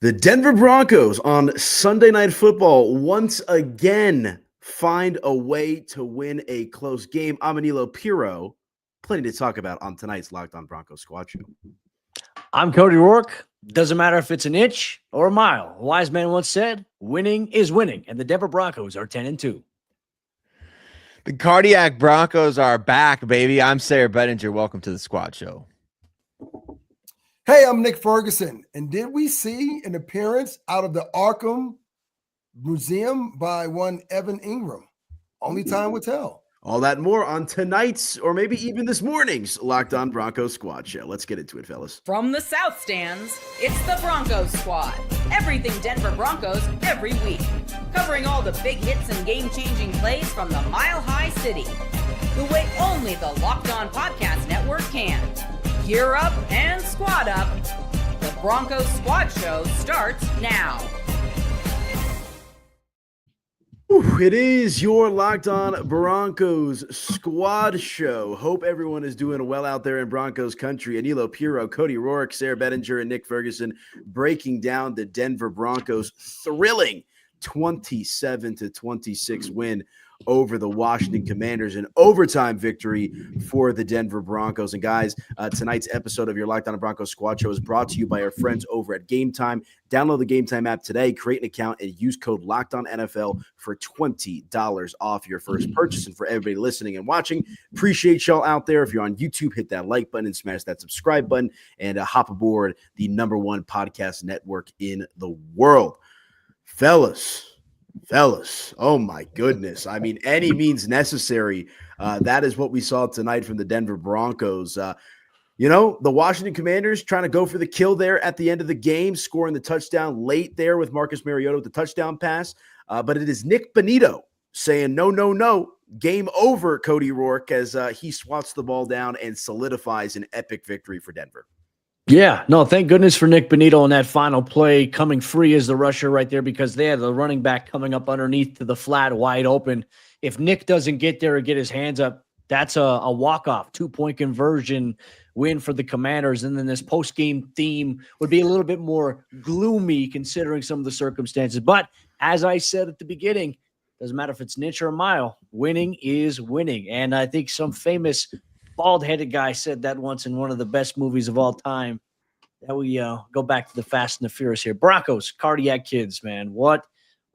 The Denver Broncos on Sunday Night Football once again find a way to win a close game. I'm Aniello Piro. Plenty to talk about on tonight's Locked On Broncos Squad Show. I'm Cody Roark. Doesn't matter if it's an inch or a mile. A wise man once said, winning is winning, and the Denver Broncos are 10-2. The Cardiac Broncos are back, baby. I'm Sayre Bedinger. Welcome to the Squad Show. Hey, I'm Nik Ferguson. And did we see an appearance out of the Arkham Museum by one Evan Ingram? Only time will tell. All that and more on tonight's, or maybe even this morning's, Locked On Broncos Squad Show. Let's get into it, fellas. From the South Stands, it's the Broncos Squad. Everything Denver Broncos every week. Covering all the big hits and game-changing plays from the Mile High City. The way only the Locked On Podcast Network can. Gear up and squad up. The Broncos Squad Show starts now. It is your Locked On Broncos Squad Show. Hope everyone is doing well out there in Broncos country. Aniello Piro, Cody Roark, Sayre Bedinger, and Nik Ferguson breaking down the Denver Broncos' thrilling 27-26 win over the Washington Commanders, an overtime victory for the Denver Broncos. And guys, tonight's episode of your Locked On Broncos Squad Show is brought to you by our friends over at Gametime. Download the Gametime app today, create an account, and use code LOCKEDONNFL for $20 off your first purchase. And for everybody listening and watching, appreciate y'all out there. If you're on YouTube, hit that like button and smash that subscribe button, and hop aboard the #1 podcast network in the world. Fellas, oh my goodness. I mean, any means necessary. That is what we saw tonight from the Denver Broncos. The Washington Commanders trying to go for the kill there at the end of the game, scoring the touchdown late there with Marcus Mariota with the touchdown pass. But it is Nik Bonitto saying, no, game over, Cody Roark, as he swats the ball down and solidifies an epic victory for Denver. Yeah, no, thank goodness for Nik Bonitto on that final play, coming free as the rusher right there, because they had the running back coming up underneath to the flat wide open. If Nik doesn't get there or get his hands up, that's a walk-off, 2-point conversion win for the Commanders. And then this post-game theme would be a little bit more gloomy considering some of the circumstances. But as I said at the beginning, doesn't matter if it's an inch or a mile, winning is winning. And I think some famous bald-headed guy said that once in one of the best movies of all time. That we go back to the Fast and the Furious here. Broncos, cardiac kids, man. What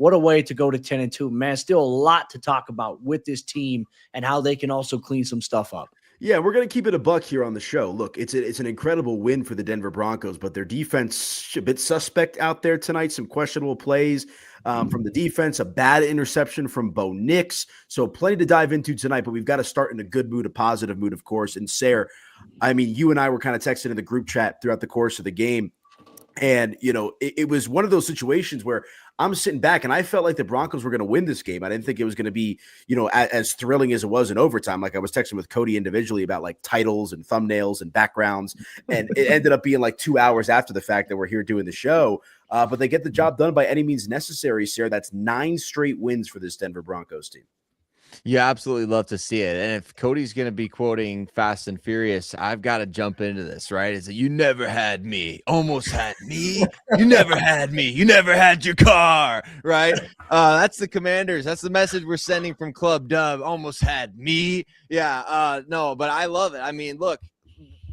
a way to go to 10-2. Man, still a lot to talk about with this team and how they can also clean some stuff up. Yeah, we're going to keep it a buck here on the show. Look, it's an incredible win for the Denver Broncos, but their defense a bit suspect out there tonight. Some questionable plays from the defense, a bad interception from Bo Nix. So plenty to dive into tonight, but we've got to start in a good mood, a positive mood, of course. And Sayre, I mean, you and I were kind of texting in the group chat throughout the course of the game. And, it was one of those situations where I'm sitting back and I felt like the Broncos were going to win this game. I didn't think it was going to be, as thrilling as it was in overtime. Like I was texting with Cody individually about like titles and thumbnails and backgrounds. And it ended up being like 2 hours after the fact that we're here doing the show. But they get the job done by any means necessary, Sayre. That's 9 straight wins for this Denver Broncos team. Yeah, absolutely love to see it. And if Cody's going to be quoting Fast and Furious, I've got to jump into this, right? It's you never had me, almost had me. You never had me. You never had your car, right? That's the Commanders. That's the message we're sending from Club Dub. Almost had me. Yeah, no, but I love it. I mean, look,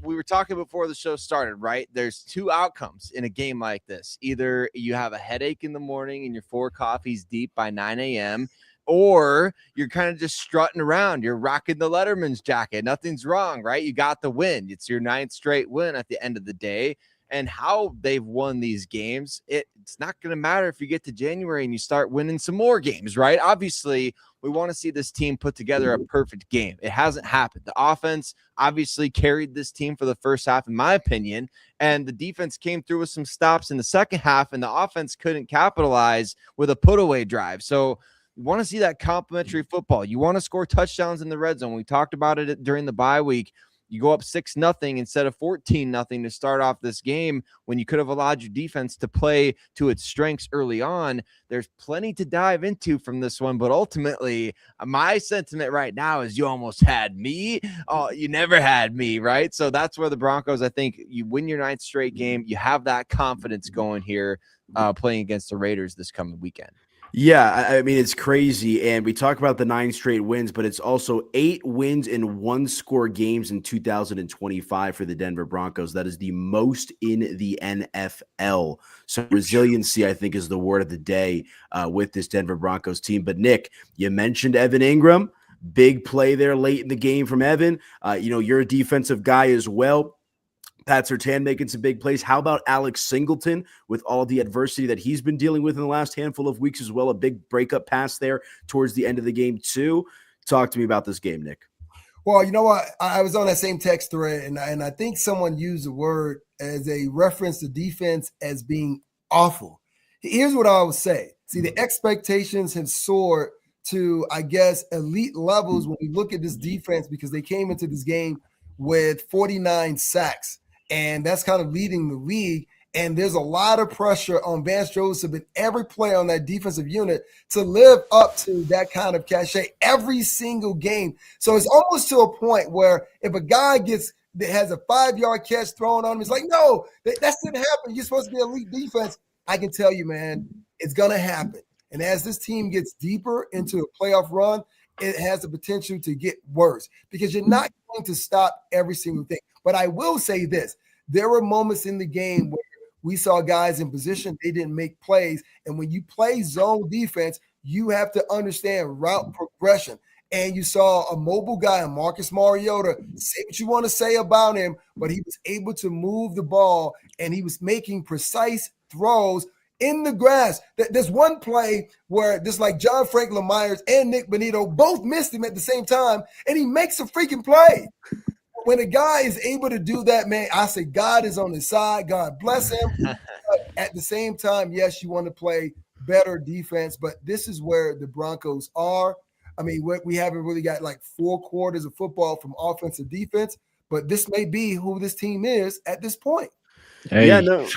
we were talking before the show started, right? There's 2 outcomes in a game like this. Either you have a headache in the morning and you're 4 coffees deep by 9 a.m., or you're kind of just strutting around. You're rocking the Letterman's jacket. Nothing's wrong, right? You got the win. It's your 9th straight win at the end of the day. And how they've won these games, it's not going to matter if you get to January and you start winning some more games, right? Obviously, we want to see this team put together a perfect game. It hasn't happened. The offense obviously carried this team for the first half, in my opinion, and the defense came through with some stops in the second half, and the offense couldn't capitalize with a put-away drive. So you want to see that complimentary football. You want to score touchdowns in the red zone. We talked about it during the bye week. You go up 6-0 instead of 14-0 to start off this game when you could have allowed your defense to play to its strengths early on. There's plenty to dive into from this one, but ultimately my sentiment right now is you almost had me. Oh, you never had me, right? So that's where the Broncos, I think you win your 9th straight game. You have that confidence going here playing against the Raiders this coming weekend. Yeah, I mean, it's crazy. And we talk about the 9 straight wins, but it's also 8 wins in 1-score games in 2025 for the Denver Broncos. That is the most in the NFL. So resiliency, I think, is the word of the day with this Denver Broncos team. But Nick, you mentioned Evan Ingram. Big play there late in the game from Evan. You're a defensive guy as well. Pat Surtain making some big plays. How about Alex Singleton with all the adversity that he's been dealing with in the last handful of weeks as well? A big breakup pass there towards the end of the game too. Talk to me about this game, Nick. Well, you know what? I was on that same text thread, and I think someone used the word as a reference to defense as being awful. Here's what I would say. See, the expectations have soared to, I guess, elite levels when we look at this defense because they came into this game with 49 sacks. And that's kind of leading the league. And there's a lot of pressure on Vance Joseph and every player on that defensive unit to live up to that kind of cachet every single game. So it's almost to a point where if a guy has a 5-yard catch thrown on him, it's like, no, that didn't happen. You're supposed to be elite defense. I can tell you, man, it's going to happen. And as this team gets deeper into a playoff run, it has the potential to get worse because you're not going to stop every single thing. But I will say this. There were moments in the game where we saw guys in position, they didn't make plays. And when you play zone defense, you have to understand route progression. And you saw a mobile guy, Marcus Mariota, say what you want to say about him, but he was able to move the ball and he was making precise throws in the grass. There's one play where just like John Franklin Myers and Nik Bonitto both missed him at the same time, and he makes a freaking play. When a guy is able to do that, man, I say God is on his side. God bless him. But at the same time, yes, you want to play better defense, but this is where the Broncos are. I mean, we haven't really got like 4 quarters of football from offense to defense, but this may be who this team is at this point. Hey. Yeah, no.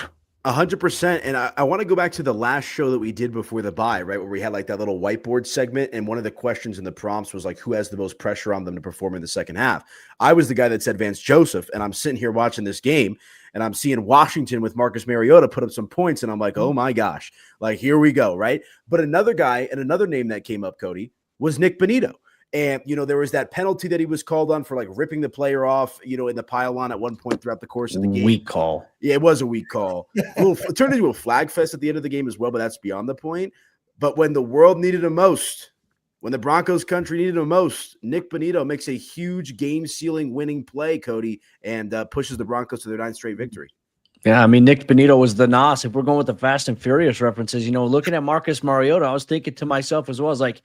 100%. And I want to go back to the last show that we did before the bye, right? Where we had like that little whiteboard segment. And one of the questions in the prompts was like, who has the most pressure on them to perform in the second half? I was the guy that said Vance Joseph. And I'm sitting here watching this game and I'm seeing Washington with Marcus Mariota put up some points. And I'm like, oh my gosh, like here we go. Right. But another guy and another name that came up, Cody, was Nik Bonitto. And, there was that penalty that he was called on for like ripping the player off, in the pylon at one point throughout the course of the game. Weak call. Yeah, it was a weak call. It turned into a flag fest at the end of the game as well, but that's beyond the point. But when the world needed him most, when the Broncos country needed him most, Nik Bonitto makes a huge game-sealing winning play, Cody, and pushes the Broncos to their 9th straight victory. Yeah, I mean, Nik Bonitto was the NOS. If we're going with the Fast and Furious references, looking at Marcus Mariota, I was thinking to myself as well, I was like,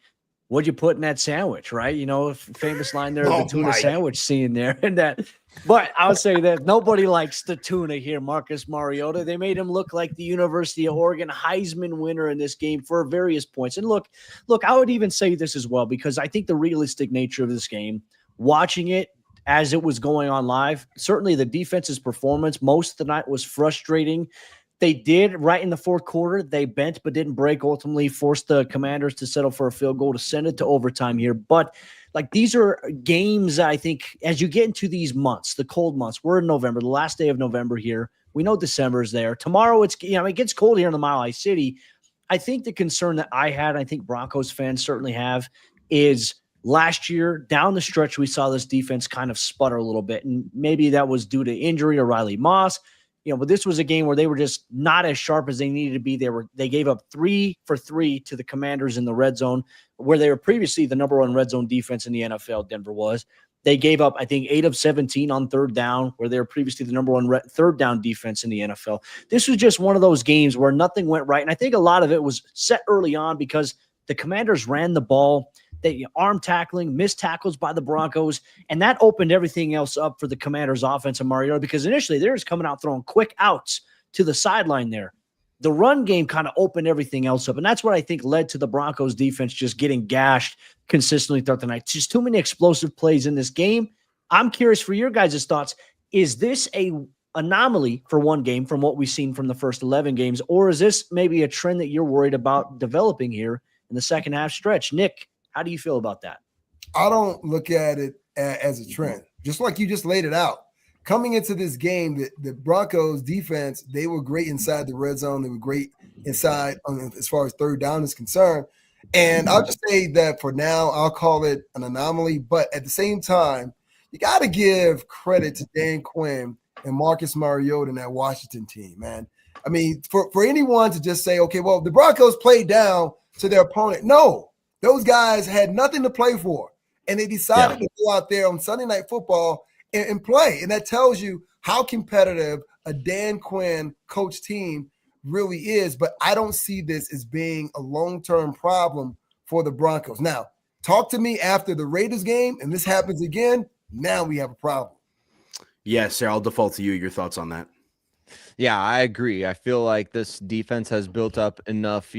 what'd you put in that sandwich, right? Famous line there, the tuna sandwich scene there. And that, but I'll say that nobody likes the tuna here, Marcus Mariota. They made him look like the University of Oregon Heisman winner in this game for various points. And look, I would even say this as well, because I think the realistic nature of this game, watching it as it was going on live, certainly the defense's performance most of the night was frustrating. They did right in the 4th quarter. They bent but didn't break, ultimately forced the Commanders to settle for a field goal to send it to overtime here. But like these are games, I think, as you get into these months, the cold months, we're in November, the last day of November here. We know December is there. Tomorrow it gets cold here in the Mile High City. I think the concern that I think Broncos fans certainly have is last year down the stretch, we saw this defense kind of sputter a little bit. And maybe that was due to injury or Riley Moss. But this was a game where they were just not as sharp as they needed to be. They gave up 3 for 3 to the Commanders in the red zone, where they were previously the number 1 red zone defense in the NFL. Denver was. They gave up, I think, 8 of 17 on 3rd down, where they were previously the number 1 3rd down defense in the NFL. This was just one of those games where nothing went right, and I think a lot of it was set early on because the Commanders ran the ball. They arm tackling, missed tackles by the Broncos, and that opened everything else up for the Commanders' offense and Mariota because initially they're just coming out throwing quick outs to the sideline there. The run game kind of opened everything else up, and that's what I think led to the Broncos' defense just getting gashed consistently throughout the night. Just too many explosive plays in this game, I'm curious for your guys' thoughts. Is this a anomaly for one game from what we've seen from the first 11 games, or is this maybe a trend that you're worried about developing here in the second half stretch? Nick, how do you feel about that? I don't look at it as a trend, just like you just laid it out. Coming into this game, the Broncos defense, they were great inside the red zone. They were great inside as far as third down is concerned. And I'll just say that for now, I'll call it an anomaly. But at the same time, you got to give credit to Dan Quinn and Marcus Mariota and that Washington team, man. I mean, for anyone to just say, okay, well, the Broncos played down to their opponent. No, those guys had nothing to play for. And they decided to go out there on Sunday Night Football and play. And that tells you how competitive a Dan Quinn coach team really is. But I don't see this as being a long-term problem for the Broncos. Now, talk to me after the Raiders game, and this happens again. Now we have a problem. Yes, Sayre, I'll default to you. Your thoughts on that? Yeah, I agree. I feel like this defense has built up enough,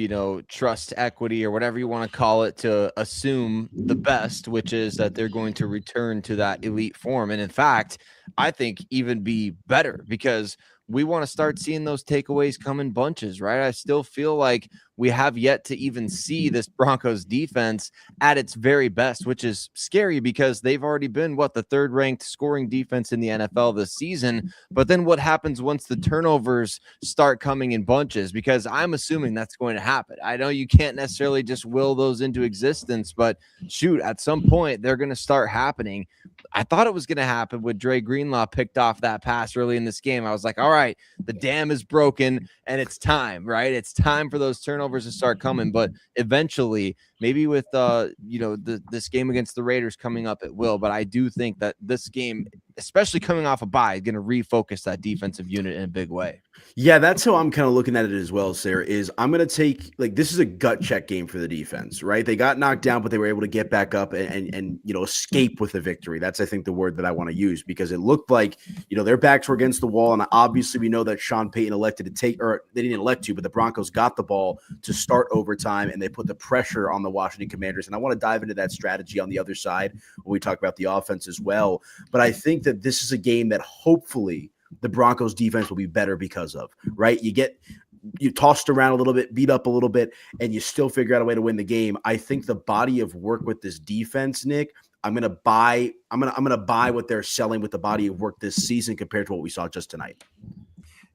trust equity or whatever you want to call it to assume the best, which is that they're going to return to that elite form. And in fact, I think even be better because we want to start seeing those takeaways come in bunches, right? I still feel like we have yet to even see this Broncos defense at its very best, which is scary because they've already been, the third ranked scoring defense in the NFL this season. But then what happens once the turnovers start coming in bunches? Because I'm assuming that's going to happen. I know you can't necessarily just will those into existence, but shoot, at some point they're going to start happening. I thought it was going to happen when Dre Greenlaw picked off that pass early in this game. I was like, all right, the dam is broken and it's time, right? It's time for those turnovers to start coming. But eventually, maybe with, this game against the Raiders coming up, it will. But I do think that this game, especially coming off a bye, is going to refocus that defensive unit in a big way. Yeah, that's how I'm kind of looking at it as well, Sayre, is I'm going to take, this is a gut check game for the defense, right? They got knocked down, but they were able to get back up and escape with a victory. That's, I think, the word that I want to use because it looked like, their backs were against the wall. And obviously we know that Sean Payton elected to take, or they didn't elect to, but the Broncos got the ball to start overtime and they put the pressure on the Washington Commanders. And I want to dive into that strategy on the other side when we talk about the offense as well. But I think that this is a game that hopefully the Broncos defense will be better because of, right? You tossed around a little bit, beat up a little bit, and you still figure out a way to win the game. I think the body of work with this defense, Nick, I'm gonna buy what they're selling with the body of work this season compared to what we saw just tonight.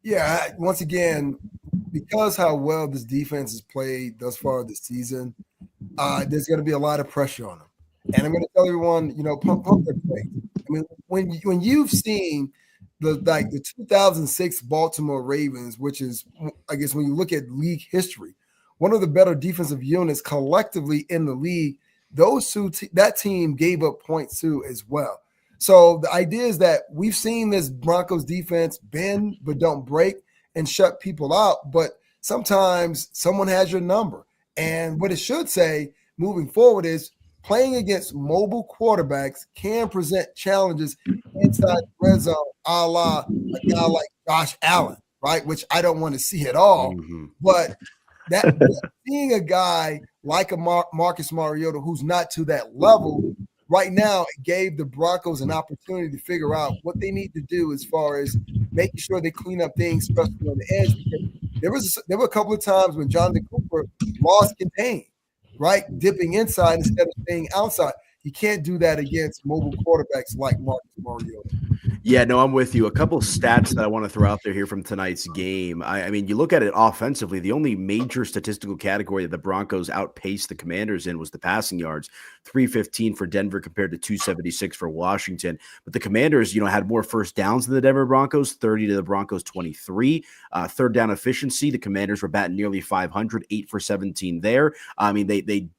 Yeah, once again, because how well this defense has played thus far this season, there's going to be a lot of pressure on them. And I'm going to tell everyone, pump their brakes. I mean, when you've seen the 2006 Baltimore Ravens, which is, I guess, when you look at league history, one of the better defensive units collectively in the league, that team gave up points too as well. So the idea is that we've seen this Broncos defense bend but don't break and shut people out. But sometimes someone has your number. And what it should say moving forward is playing against mobile quarterbacks can present challenges inside the red zone, a la a guy like Josh Allen, right? Which I don't want to see at all. Mm-hmm. But seeing a guy like a Marcus Mariota who's not to that level right now, it gave the Broncos an opportunity to figure out what they need to do as far as making sure they clean up things, especially on the edge. Because there were a couple of times when Jonathan Cooper lost contain, right? Dipping inside instead of staying outside. You can't do that against mobile quarterbacks like Marcus Mariota. Yeah, no, I'm with you. A couple of stats that I want to throw out there here from tonight's game. I mean, you look at it offensively, the only major statistical category that the Broncos outpaced the Commanders in was the passing yards, 315 for Denver compared to 276 for Washington. But the Commanders, had more first downs than the Denver Broncos, 30 to the Broncos 23. Third down efficiency, the Commanders were batting nearly 500, 8 for 17 there. I mean, they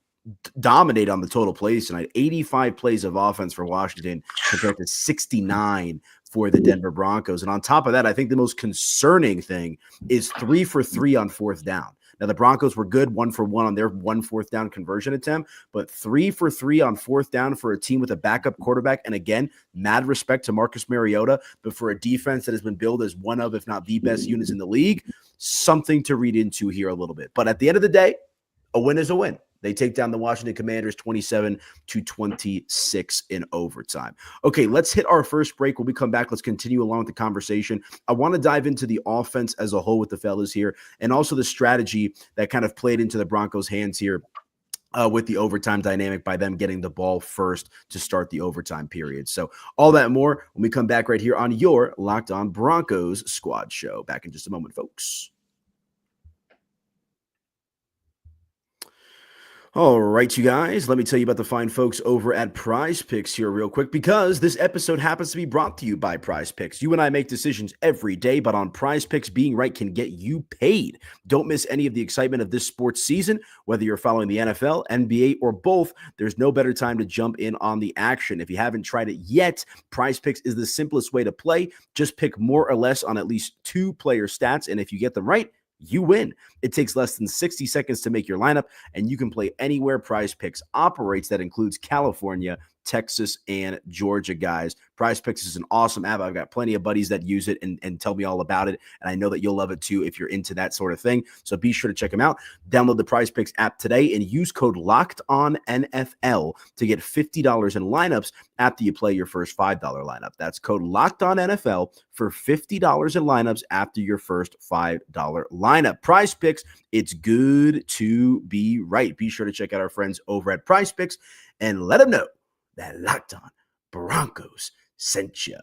dominate on the total plays tonight. 85 plays of offense for Washington compared to 69 for the Denver Broncos. And on top of that, I think the most concerning thing is 3 for 3 on fourth down. Now, the Broncos were good 1 for 1 on their 1 fourth down conversion attempt, but 3 for 3 on fourth down for a team with a backup quarterback. And again, mad respect to Marcus Mariota, but for a defense that has been billed as one of, if not the best units in the league, something to read into here a little bit. But at the end of the day, a win is a win. They take down the Washington Commanders 27-26 in overtime. Okay, let's hit our first break. When we come back, let's continue along with the conversation. I want to dive into the offense as a whole with the fellas here, and also the strategy that kind of played into the Broncos' hands here with the overtime dynamic by them getting the ball first to start the overtime period. So all that more when we come back right here on your Locked On Broncos Squad Show. Back in just a moment, folks. All right, you guys, let me tell you about the fine folks over at PrizePicks here real quick, because this episode happens to be brought to you by PrizePicks. You and I make decisions every day, but on PrizePicks, being right can get you paid. Don't miss any of the excitement of this sports season. Whether you're following the NFL, NBA, or both, there's no better time to jump in on the action. If you haven't tried it yet, PrizePicks is the simplest way to play. Just pick more or less on at least 2 player stats, and if you get them right, you win. It takes less than 60 seconds to make your lineup, and you can play anywhere PrizePicks operates. That includes California, Texas, and Georgia, guys. PrizePicks is an awesome app. I've got plenty of buddies that use it and tell me all about it, and I know that you'll love it too if you're into that sort of thing. So be sure to check them out. Download the PrizePicks app today and use code LOCKEDONNFL to get $50 in lineups after you play your first $5 lineup. That's code LOCKEDONNFL for $50 in lineups after your first $5 lineup. PrizePicks, it's good to be right. Be sure to check out our friends over at PrizePicks and let them know that Locked On Broncos sent ya.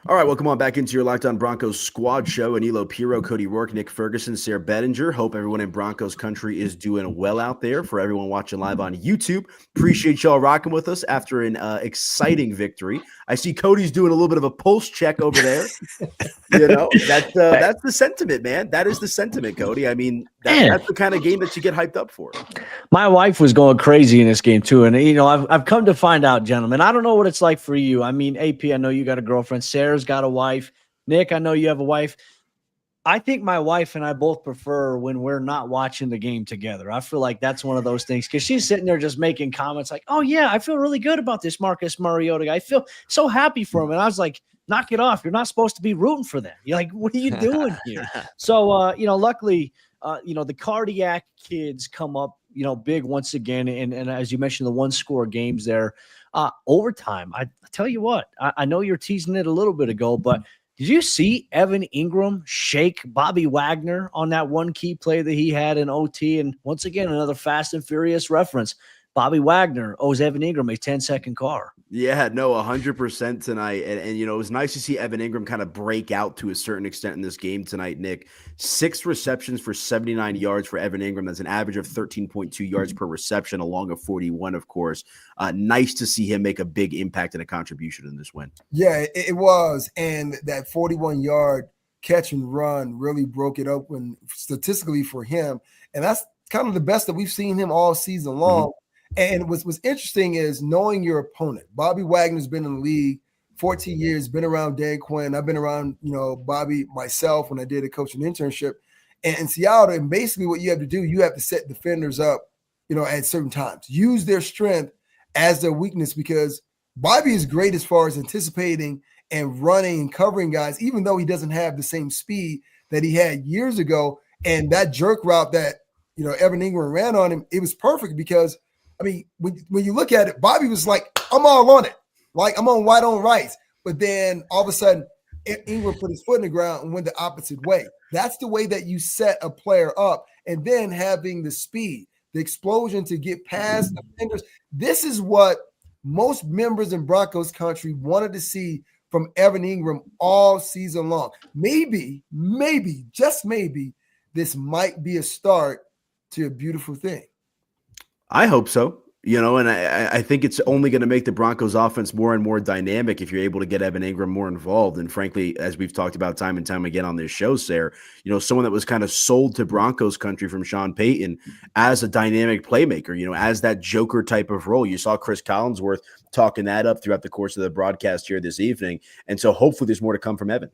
All right, welcome on back into your Locked On Broncos Squad Show. Aniello Piro, Cody Roark, Nick Ferguson, Sayre, Bedinger. Hope everyone in Broncos country is doing well out there. For everyone watching live on YouTube, appreciate y'all rocking with us after an exciting victory. I see Cody's doing a little bit of a pulse check over there. You know, that's the sentiment, man. That is the sentiment, Cody. I mean, that's the kind of game that you get hyped up for. My wife was going crazy in this game too, and I've come to find out, gentlemen. I don't know what it's like for you. I mean, AP, I know you got a girlfriend. Sarah's got a wife. Nick, I know you have a wife. I think my wife and I both prefer when we're not watching the game together. I feel like that's one of those things because she's sitting there just making comments like, "Oh yeah, I feel really good about this Marcus Mariota guy. I feel so happy for him." And I was like, knock it off. You're not supposed to be rooting for them. You're like, what are you doing here? So, luckily, the cardiac kids come up, big once again. And as you mentioned, the 1-score games there, overtime. I tell you what, I know you're teasing it a little bit ago, but did you see Evan Ingram shake Bobby Wagner on that one key play that he had in OT? And once again, another Fast and Furious reference. Bobby Wagner owes Evan Ingram a 10-second car. Yeah, no, 100% tonight. And it was nice to see Evan Ingram kind of break out to a certain extent in this game tonight, Nick. 6 receptions for 79 yards for Evan Ingram. That's an average of 13.2 yards per reception, along of 41, of course. Nice to see him make a big impact and a contribution in this win. Yeah, it was. And that 41-yard catch and run really broke it open statistically for him. And that's kind of the best that we've seen him all season long. Mm-hmm. And what's interesting is knowing your opponent. Bobby Wagner's been in the league 14 years, been around Dan Quinn. I've been around, Bobby myself when I did a coaching internship in Seattle. And basically what you have to do, you have to set defenders up, at certain times. Use their strength as their weakness because Bobby is great as far as anticipating and running and covering guys, even though he doesn't have the same speed that he had years ago. And that jerk route that, Evan Ingram ran on him, it was perfect because when you look at it, Bobby was like, I'm all on it. Like, I'm on white on rice. But then all of a sudden, Ingram put his foot in the ground and went the opposite way. That's the way that you set a player up. And then having the speed, the explosion to get past defenders. This is what most members in Broncos country wanted to see from Evan Ingram all season long. Maybe, just maybe, this might be a start to a beautiful thing. I hope so, and I think it's only going to make the Broncos offense more and more dynamic if you're able to get Evan Ingram more involved. And frankly, as we've talked about time and time again on this show, Sayre, someone that was kind of sold to Broncos country from Sean Payton as a dynamic playmaker, as that Joker type of role. You saw Chris Collinsworth talking that up throughout the course of the broadcast here this evening. And so hopefully there's more to come from Evan.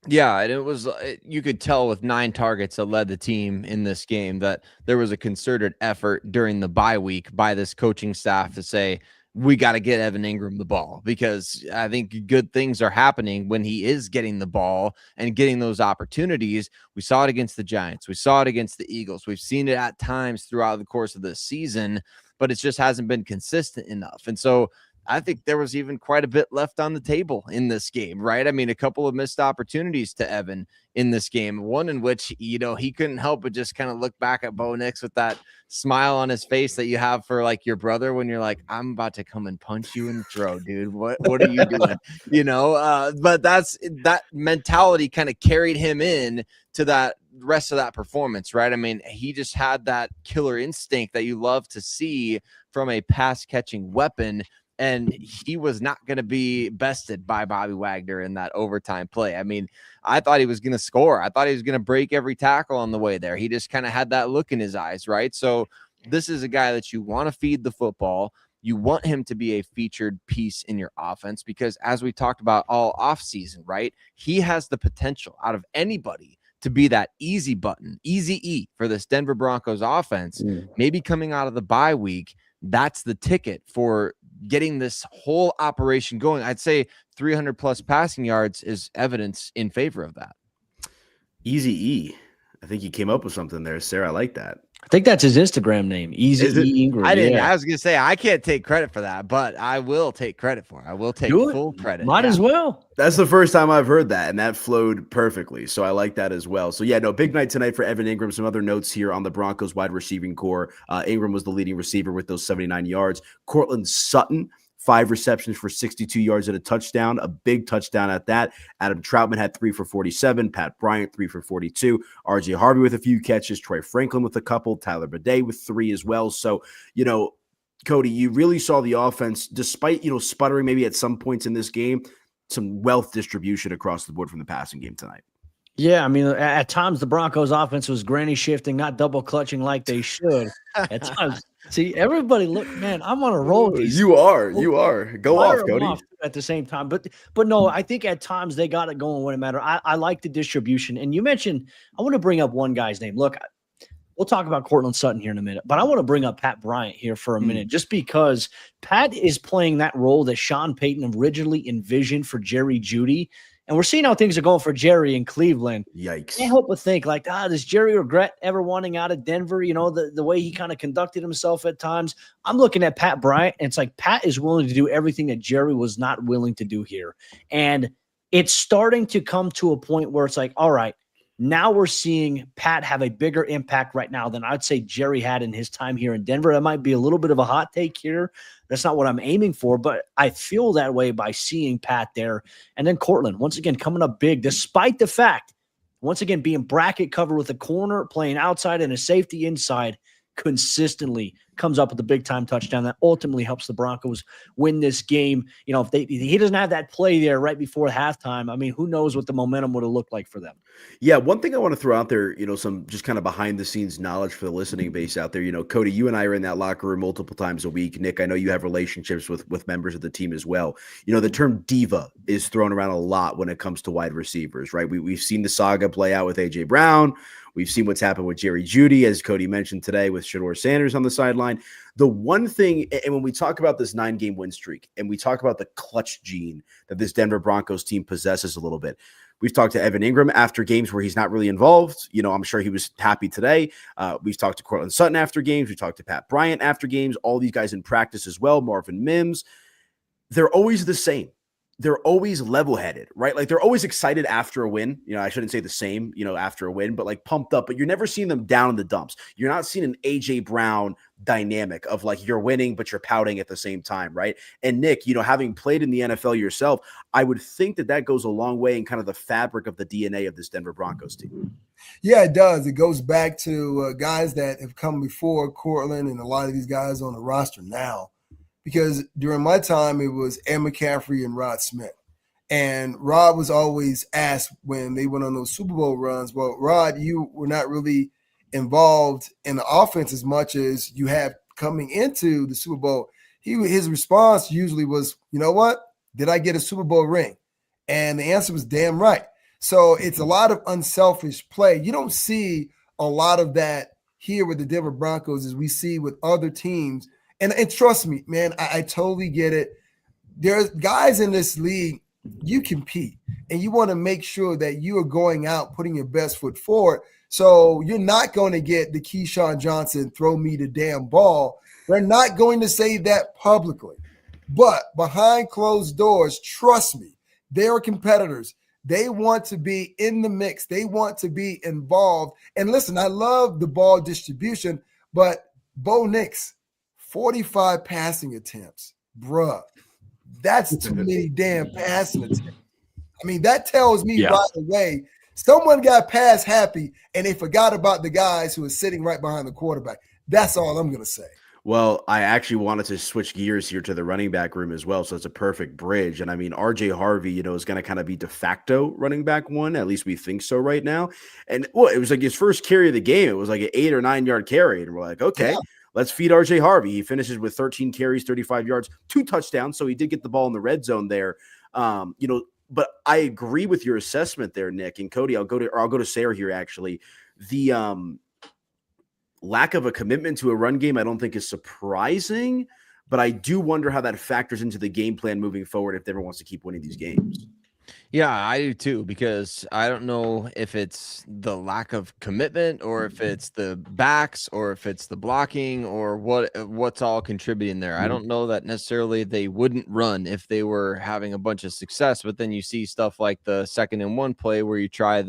Yeah, and it was you could tell with 9 targets that led the team in this game that there was a concerted effort during the bye week by this coaching staff to say, we got to get Evan Ingram the ball, because I think good things are happening when he is getting the ball and getting those opportunities. We saw it against the Giants. We saw it against the Eagles. We've seen it at times throughout the course of this season, but it just hasn't been consistent enough. And so I think there was even quite a bit left on the table in this game, right? I mean, a couple of missed opportunities to Evan in this game, one in which, he couldn't help but just kind of look back at Bo Nix with that smile on his face that you have for like your brother when you're like, I'm about to come and punch you in the throat, dude. What are you doing? But that mentality kind of carried him in to that rest of that performance, right? I mean, he just had that killer instinct that you love to see from a pass catching weapon. And he was not going to be bested by Bobby Wagner in that overtime play. I mean, I thought he was going to score. I thought he was going to break every tackle on the way there. He just kind of had that look in his eyes, right? So this is a guy that you want to feed the football. You want him to be a featured piece in your offense because, as we talked about all offseason, right, he has the potential out of anybody to be that easy button, easy E for this Denver Broncos offense. Maybe coming out of the bye week, that's the ticket for getting this whole operation going. I'd say 300 plus passing yards is evidence in favor of that. Easy E. I think you came up with something there, Sayre. I like that. I think that's his Instagram name. Easy E Ingram. I didn't. Yeah. I was gonna say I can't take credit for that, but I will take credit for it. I will take full credit. Might as well. That's the first time I've heard that, and that flowed perfectly. So I like that as well. So yeah, no, big night tonight for Evan Ingram. Some other notes here on the Broncos wide receiving core. Ingram was the leading receiver with those 79 yards. Courtland Sutton, 5 receptions for 62 yards and a touchdown, a big touchdown at that. Adam Troutman had 3 for 47. Pat Bryant, 3 for 42. RJ Harvey with a few catches. Troy Franklin with a couple. Tyler Bidet with 3 as well. So, Cody, you really saw the offense, despite, sputtering maybe at some points in this game, some wealth distribution across the board from the passing game tonight. Yeah, I mean, at times the Broncos offense was granny shifting, not double clutching like they should. At times, see, everybody look, man, I'm on a roll. You are. Go off, Cody. Off at the same time, but no, I think at times they got it going when it mattered. I like the distribution, and you mentioned I want to bring up one guy's name. Look, we'll talk about Courtland Sutton here in a minute, but I want to bring up Pat Bryant here for a minute, just because Pat is playing that role that Sean Payton originally envisioned for Jerry Jeudy. And we're seeing how things are going for Jerry in Cleveland. Yikes. Can't help but think, does Jerry regret ever wanting out of Denver? The way he kind of conducted himself at times. I'm looking at Pat Bryant, and it's like Pat is willing to do everything that Jerry was not willing to do here. And it's starting to come to a point where it's like, all right, now we're seeing Pat have a bigger impact right now than I'd say Jerry had in his time here in Denver. That might be a little bit of a hot take here. That's not what I'm aiming for, but I feel that way by seeing Pat there. And then Courtland, once again, coming up big, despite the fact, once again, being bracket covered with a corner, playing outside and a safety inside, consistently comes up with a big-time touchdown that ultimately helps the Broncos win this game. If he doesn't have that play there right before halftime, I mean, who knows what the momentum would have looked like for them. Yeah, one thing I want to throw out there, some just kind of behind-the-scenes knowledge for the listening base out there. Cody, you and I are in that locker room multiple times a week. Nick, I know you have relationships with members of the team as well. The term diva is thrown around a lot when it comes to wide receivers, right? We've seen the saga play out with A.J. Brown. We've seen what's happened with Jerry Jeudy, as Cody mentioned today, with Shedeur Sanders on the sideline. The one thing, and when we talk about this 9-game win streak, and we talk about the clutch gene that this Denver Broncos team possesses a little bit, we've talked to Evan Ingram after games where he's not really involved. I'm sure he was happy today. We've talked to Courtland Sutton after games. We talked to Pat Bryant after games, all these guys in practice as well, Marvin Mims. They're always the same. They're always level-headed, right? Like, they're always excited after a win. I shouldn't say the same, after a win, but like pumped up, but you're never seeing them down in the dumps. You're not seeing an A.J. Brown dynamic of like you're winning, but you're pouting at the same time, right? And Nick, having played in the NFL yourself, I would think that goes a long way in kind of the fabric of the DNA of this Denver Broncos team. Yeah, it does. It goes back to guys that have come before Courtland and a lot of these guys on the roster now. Because during my time, it was Ed McCaffrey and Rod Smith. And Rod was always asked when they went on those Super Bowl runs, well, Rod, you were not really involved in the offense as much as you have coming into the Super Bowl. His response usually was, you know what? Did I get a Super Bowl ring? And the answer was damn right. So it's a lot of unselfish play. You don't see a lot of that here with the Denver Broncos as we see with other teams. And trust me, man, I totally get it. There's guys in this league, you compete and you want to make sure that you are going out, putting your best foot forward. So you're not going to get the Keyshawn Johnson, throw me the damn ball. They're not going to say that publicly. But behind closed doors, trust me, they are competitors. They want to be in the mix. They want to be involved. And listen, I love the ball distribution, but Bo Nix, 45 passing attempts. Bruh, that's too many damn passing attempts. I mean, that tells me right away, someone got pass happy and they forgot about the guys who are sitting right behind the quarterback. That's all I'm going to say. Well, I actually wanted to switch gears here to the running back room as well, so it's a perfect bridge. And I mean, RJ Harvey, is going to kind of be de facto running back one. At least we think so right now. And well, it was like his first carry of the game. It was like an 8 or 9 yard carry, and we're like, okay, let's feed RJ Harvey. He finishes with 13 carries, 35 yards, 2 touchdowns. So he did get the ball in the red zone there. But I agree with your assessment there, Nick and Cody. I'll go to Sayre here. Actually, the lack of a commitment to a run game, I don't think is surprising, but I do wonder how that factors into the game plan moving forward if Denver wants to keep winning these games. Yeah, I do too, because I don't know if it's the lack of commitment or if it's the backs or if it's the blocking or what's all contributing there. I don't know that necessarily they wouldn't run if they were having a bunch of success, but then you see stuff like the 2nd and 1 play where you try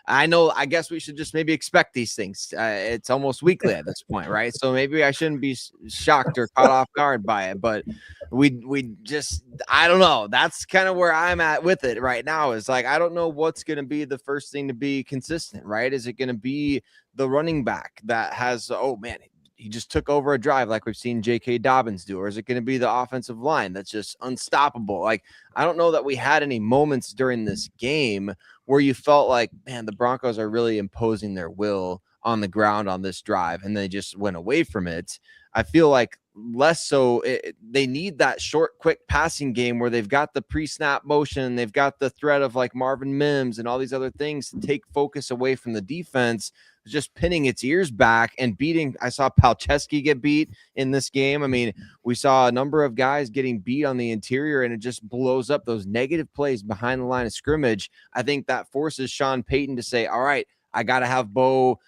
I guess we should just maybe expect these things. It's almost weekly at this point, right? So maybe I shouldn't be shocked or caught off guard by it, but we just, I don't know. That's kind of where I'm at with it right now. Is like, I don't know what's going to be the first thing to be consistent, right? Is it going to be the running back that has, oh man, he just took over a drive like we've seen J.K. Dobbins do? Or is it going to be the offensive line that's just unstoppable? Like, I don't know that we had any moments during this game where you felt like, man, the Broncos are really imposing their will on the ground on this drive, and they just went away from it. I feel like less so. They need that short, quick passing game where they've got the pre-snap motion, they've got the threat of like Marvin Mims and all these other things to take focus away from the defense, just pinning its ears back and beating. I saw Palczewski get beat in this game. I mean, we saw a number of guys getting beat on the interior, and it just blows up those negative plays behind the line of scrimmage. I think that forces Sean Payton to say, all right, I got to have Bo,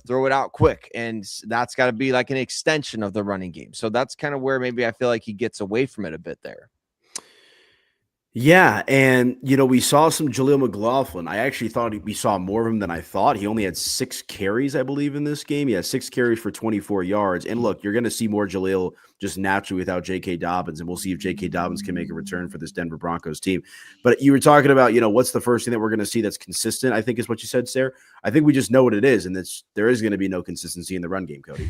throw it out quick. And that's got to be like an extension of the running game. So that's kind of where maybe I feel like he gets away from it a bit there. Yeah, and, we saw some Jaleel McLaughlin. I actually thought we saw more of him than I thought. He only had 6 carries, I believe, in this game. He had 6 carries for 24 yards. And look, you're going to see more Jaleel just naturally without J.K. Dobbins, and we'll see if J.K. Dobbins can make a return for this Denver Broncos team. But you were talking about, what's the first thing that we're going to see that's consistent, I think is what you said, Sayre. I think we just know what it is, and there is going to be no consistency in the run game, Cody.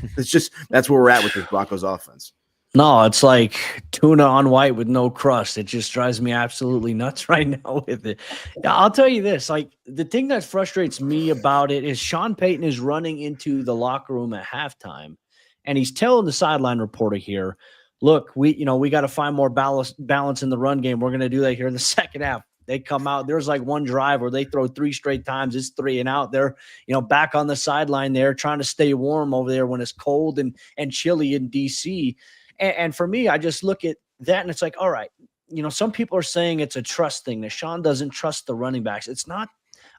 That's where we're at with this Broncos offense. No, it's like tuna on white with no crust. It just drives me absolutely nuts right now with it. I'll tell you this, like the thing that frustrates me about it is Sean Payton is running into the locker room at halftime, and he's telling the sideline reporter here, look, we got to find more balance in the run game. We're going to do that here in the second half. They come out, there's like one drive where they throw 3 straight times. It's 3 and out. They're, back on the sideline there trying to stay warm over there when it's cold and chilly in DC. And for me, I just look at that and it's like, all right, some people are saying it's a trust thing, that Sean doesn't trust the running backs. It's not.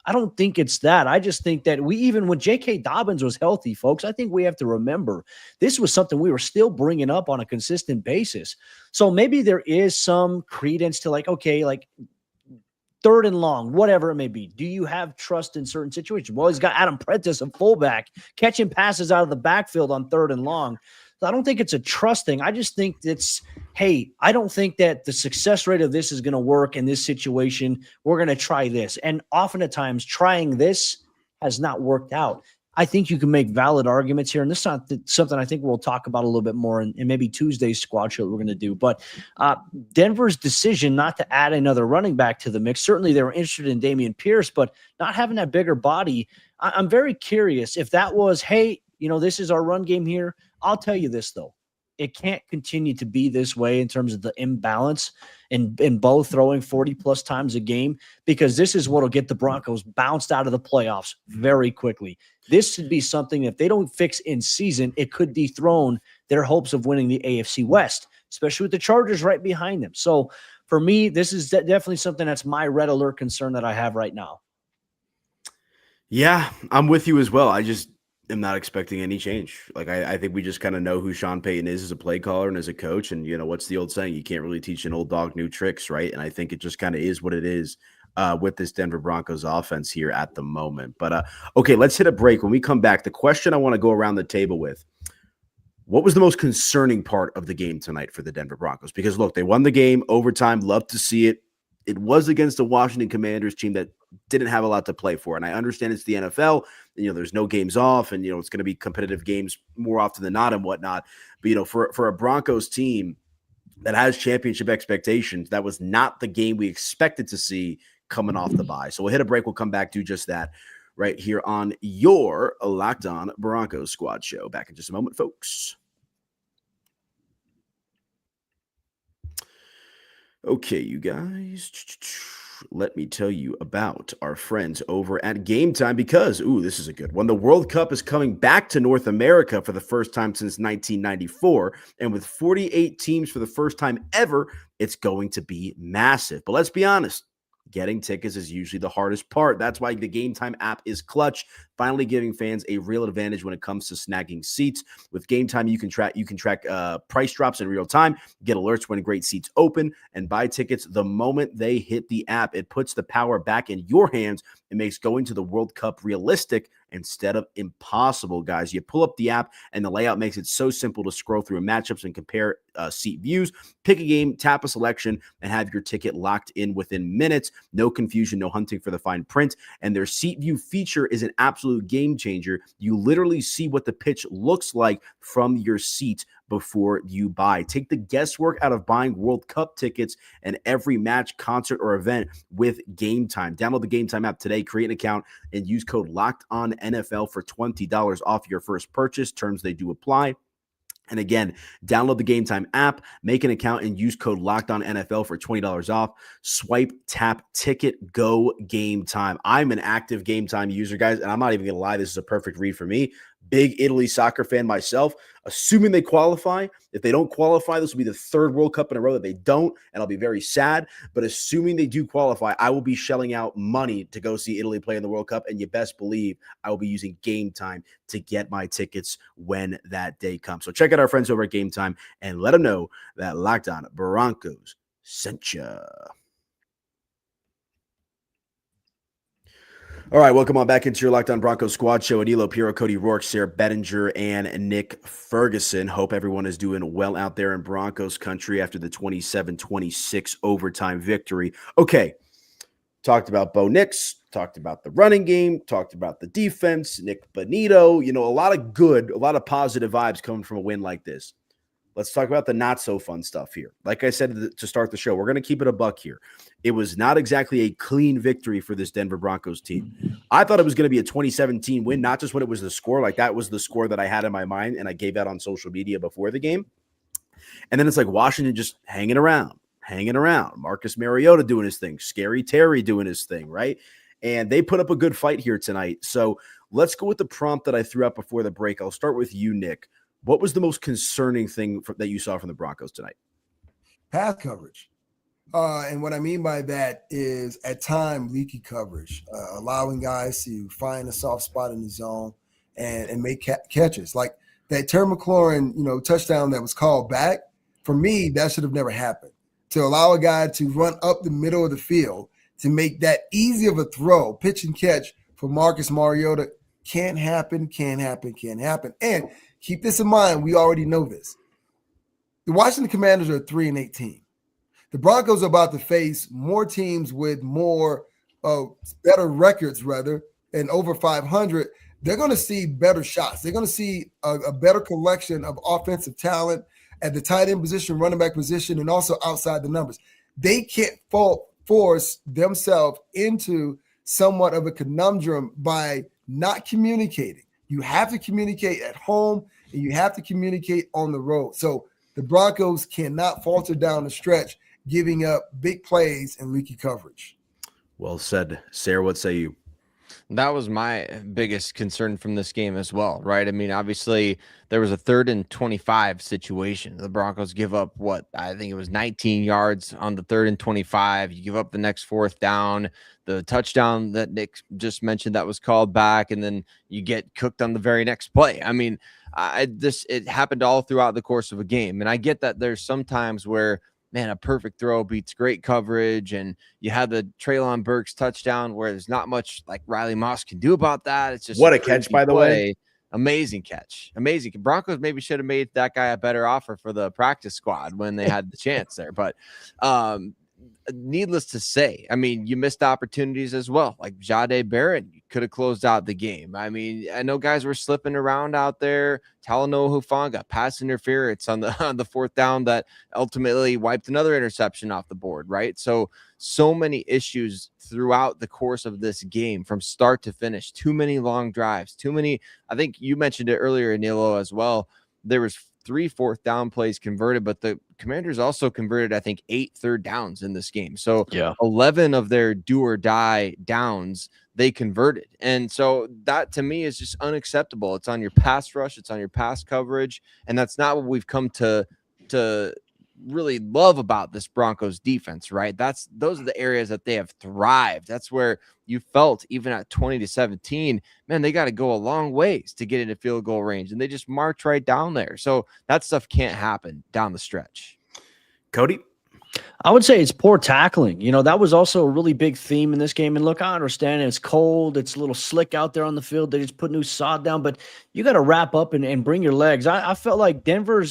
I don't think it's that. I just think that even when J.K. Dobbins was healthy, folks, I think we have to remember this was something we were still bringing up on a consistent basis. So maybe there is some credence to like, okay, like 3rd and long, whatever it may be. Do you have trust in certain situations? Well, he's got Adam Prentice, a fullback, catching passes out of the backfield on 3rd and long. I don't think it's a trust thing. I just think it's, hey, I don't think that the success rate of this is going to work in this situation. We're going to try this. And often at times trying this has not worked out. I think you can make valid arguments here. And this is not something I think we'll talk about a little bit more in maybe Tuesday's squad show that we're going to do. But Denver's decision not to add another running back to the mix, certainly they were interested in Dameon Pierce, but not having that bigger body. I'm very curious if that was, hey, this is our run game here. I'll tell you this, though. It can't continue to be this way in terms of the imbalance and Bo throwing 40-plus times a game, because this is what will get the Broncos bounced out of the playoffs very quickly. This should be something, if they don't fix in season, it could dethrone their hopes of winning the AFC West, especially with the Chargers right behind them. So for me, this is definitely something that's my red alert concern that I have right now. Yeah, I'm with you as well. I just am not expecting any change. Like, I think we just kind of know who Sean Payton is as a play caller and as a coach. And, what's the old saying? You can't really teach an old dog new tricks, right? And I think it just kind of is what it is with this Denver Broncos offense here at the moment. But, okay, let's hit a break. When we come back, the question I want to go around the table with, what was the most concerning part of the game tonight for the Denver Broncos? Because, look, they won the game, overtime, love to see it. It was against the Washington Commanders team that didn't have a lot to play for. And I understand it's the NFL, and, there's no games off, and, it's going to be competitive games more often than not and whatnot. But, for a Broncos team that has championship expectations, that was not the game we expected to see coming off the bye. So we'll hit a break. We'll come back to just that right here on your Locked On Broncos Squad show. Back in just a moment, folks. Okay, you guys, let me tell you about our friends over at Gametime because, this is a good one. The World Cup is coming back to North America for the first time since 1994, and with 48 teams for the first time ever, it's going to be massive. But let's be honest, getting tickets is usually the hardest part. That's why the Gametime app is clutch, finally giving fans a real advantage when it comes to snagging seats. With Gametime, you can track price drops in real time, get alerts when great seats open, and buy tickets the moment they hit the app. It puts the power back in your hands and makes going to the World Cup realistic instead of impossible, guys. You pull up the app, and the layout makes it so simple to scroll through matchups and compare seat views. Pick a game, tap a selection, and have your ticket locked in within minutes. No confusion, no hunting for the fine print. And their seat view feature is an absolute game changer. You literally see what the pitch looks like from your seat before you buy. Take the guesswork out of buying World Cup tickets and every match, concert, or event with Gametime. Download the Gametime app today, create an account, and use code LOCKEDONNFL for $20 off your first purchase. Terms they do apply. And again, download the Gametime app, make an account, and use code LOCKEDONNFL for $20 off. Swipe, tap, ticket, go Gametime. I'm an active Gametime user, guys, and I'm not even going to lie. This is a perfect read for me. Big Italy soccer fan myself. Assuming they qualify, if they don't qualify, this will be the third World Cup in a row that they don't, and I'll be very sad. But assuming they do qualify, I will be shelling out money to go see Italy play in the World Cup, and you best believe I will be using Gametime to get my tickets when that day comes. So check out our friends over at Gametime and let them know that Locked On Broncos sent you. All right, welcome on back into your Locked On Broncos squad show. Aniello Piro, Cody Roark, Sayre, Bedinger, and Nik Ferguson. Hope everyone is doing well out there in Broncos country after the 27-26 overtime victory. Okay, talked about Bo Nix, talked about the running game, talked about the defense, Nik Bonitto. A lot of positive vibes coming from a win like this. Let's talk about the not so fun stuff here. Like I said to start the show, we're going to keep it a buck here. It was not exactly a clean victory for this Denver Broncos team. I thought it was going to be a 2017 win, not just when it was the score. Like, that was the score that I had in my mind, and I gave out on social media before the game. And then it's like Washington just hanging around. Marcus Mariota doing his thing. Scary Terry doing his thing, right? And they put up a good fight here tonight. So let's go with the prompt that I threw out before the break. I'll start with you, Nik. What was the most concerning thing that you saw from the Broncos tonight? Pass coverage. And what I mean by that is at time leaky coverage, allowing guys to find a soft spot in the zone and make catches. Like that Terry McLaurin, touchdown that was called back, for me, that should have never happened. To allow a guy to run up the middle of the field to make that easy of a throw, pitch and catch for Marcus Mariota can't happen. And keep this in mind. We already know this. The Washington Commanders are a 3-8 team. The Broncos are about to face more teams with better records, and over 500. They're going to see better shots. They're going to see a better collection of offensive talent at the tight end position, running back position, and also outside the numbers. They can't force themselves into somewhat of a conundrum by not communicating. You have to communicate at home, and you have to communicate on the road. So the Broncos cannot falter down the stretch, giving up big plays and leaky coverage. Well said. Sayre, what say you? That was my biggest concern from this game as well, right? I mean, obviously there was a 3rd and 25 situation. The Broncos give up I think it was 19 yards on the 3rd and 25. You give up the next 4th down, the touchdown that Nik just mentioned that was called back, and then you get cooked on the very next play. I mean, it happened all throughout the course of a game. And I get that there's some times where, man, a perfect throw beats great coverage. And you had the Treylon Burks touchdown where there's not much like Riley Moss can do about that. It's just what a catch, by the way. Amazing catch. Amazing. Broncos maybe should have made that guy a better offer for the practice squad when they had the chance there. But needless to say, I mean, you missed opportunities as well. Like Jahdae Barrett could have closed out the game. I mean, I know guys were slipping around out there. Talanoa Hufanga, pass interference on the 4th down that ultimately wiped another interception off the board, right? So many issues throughout the course of this game from start to finish. Too many long drives, I think you mentioned it earlier, Aniello, as well. There was 3 4th down plays converted, but the Commanders also converted, I think, 8 3rd downs in this game. So 11 of their do or die downs they converted. And so that to me is just unacceptable. It's on your pass rush, it's on your pass coverage, and that's not what we've come to really love about this Broncos defense, right? Those are the areas that they have thrived. That's where you felt even at 20-17, man, they got to go a long ways to get into field goal range, and they just march right down there. So that stuff can't happen down the stretch. Cody? I would say it's poor tackling. You know, that was also a really big theme in this game. And look, I understand it's cold. It's a little slick out there on the field. They just put new sod down, but you got to wrap up and bring your legs. I felt like Denver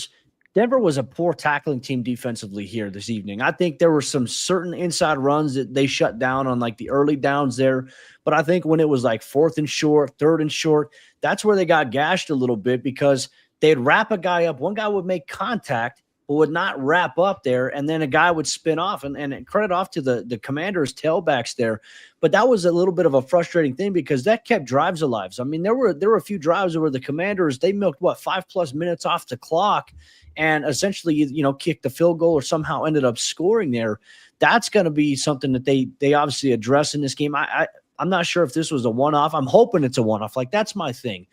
was a poor tackling team defensively here this evening. I think there were some certain inside runs that they shut down on like the early downs there. But I think when it was like 4th and short, 3rd and short, that's where they got gashed a little bit because they'd wrap a guy up. One guy would make contact, but would not wrap up there. And then a guy would spin off and credit off to the Commanders tailbacks there. But that was a little bit of a frustrating thing because that kept drives alive. I mean, there were a few drives where the Commanders, they milked 5+ minutes off the clock and essentially, kicked the field goal or somehow ended up scoring there. That's going to be something that they obviously address in this game. I'm not sure if this was a one-off. I'm hoping it's a one-off. Like, that's my thing.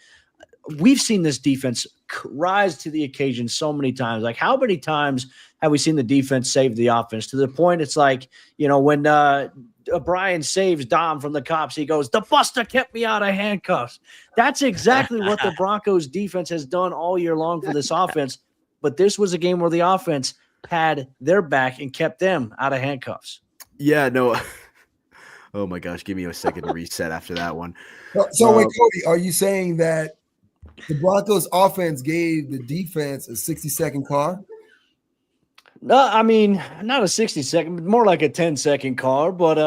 We've seen this defense rise to the occasion so many times. Like, how many times have we seen the defense save the offense to the point it's like, when Brian saves Dom from the cops, he goes, "The buster kept me out of handcuffs." That's exactly what the Broncos defense has done all year long for this offense. But this was a game where the offense had their back and kept them out of handcuffs. Yeah, no. Oh my gosh, give me a second to reset after that one. So wait, Cody, are you saying that the Broncos offense gave the defense a 60-second car? No, I mean, not a 60-second, but more like a 10-second car. But,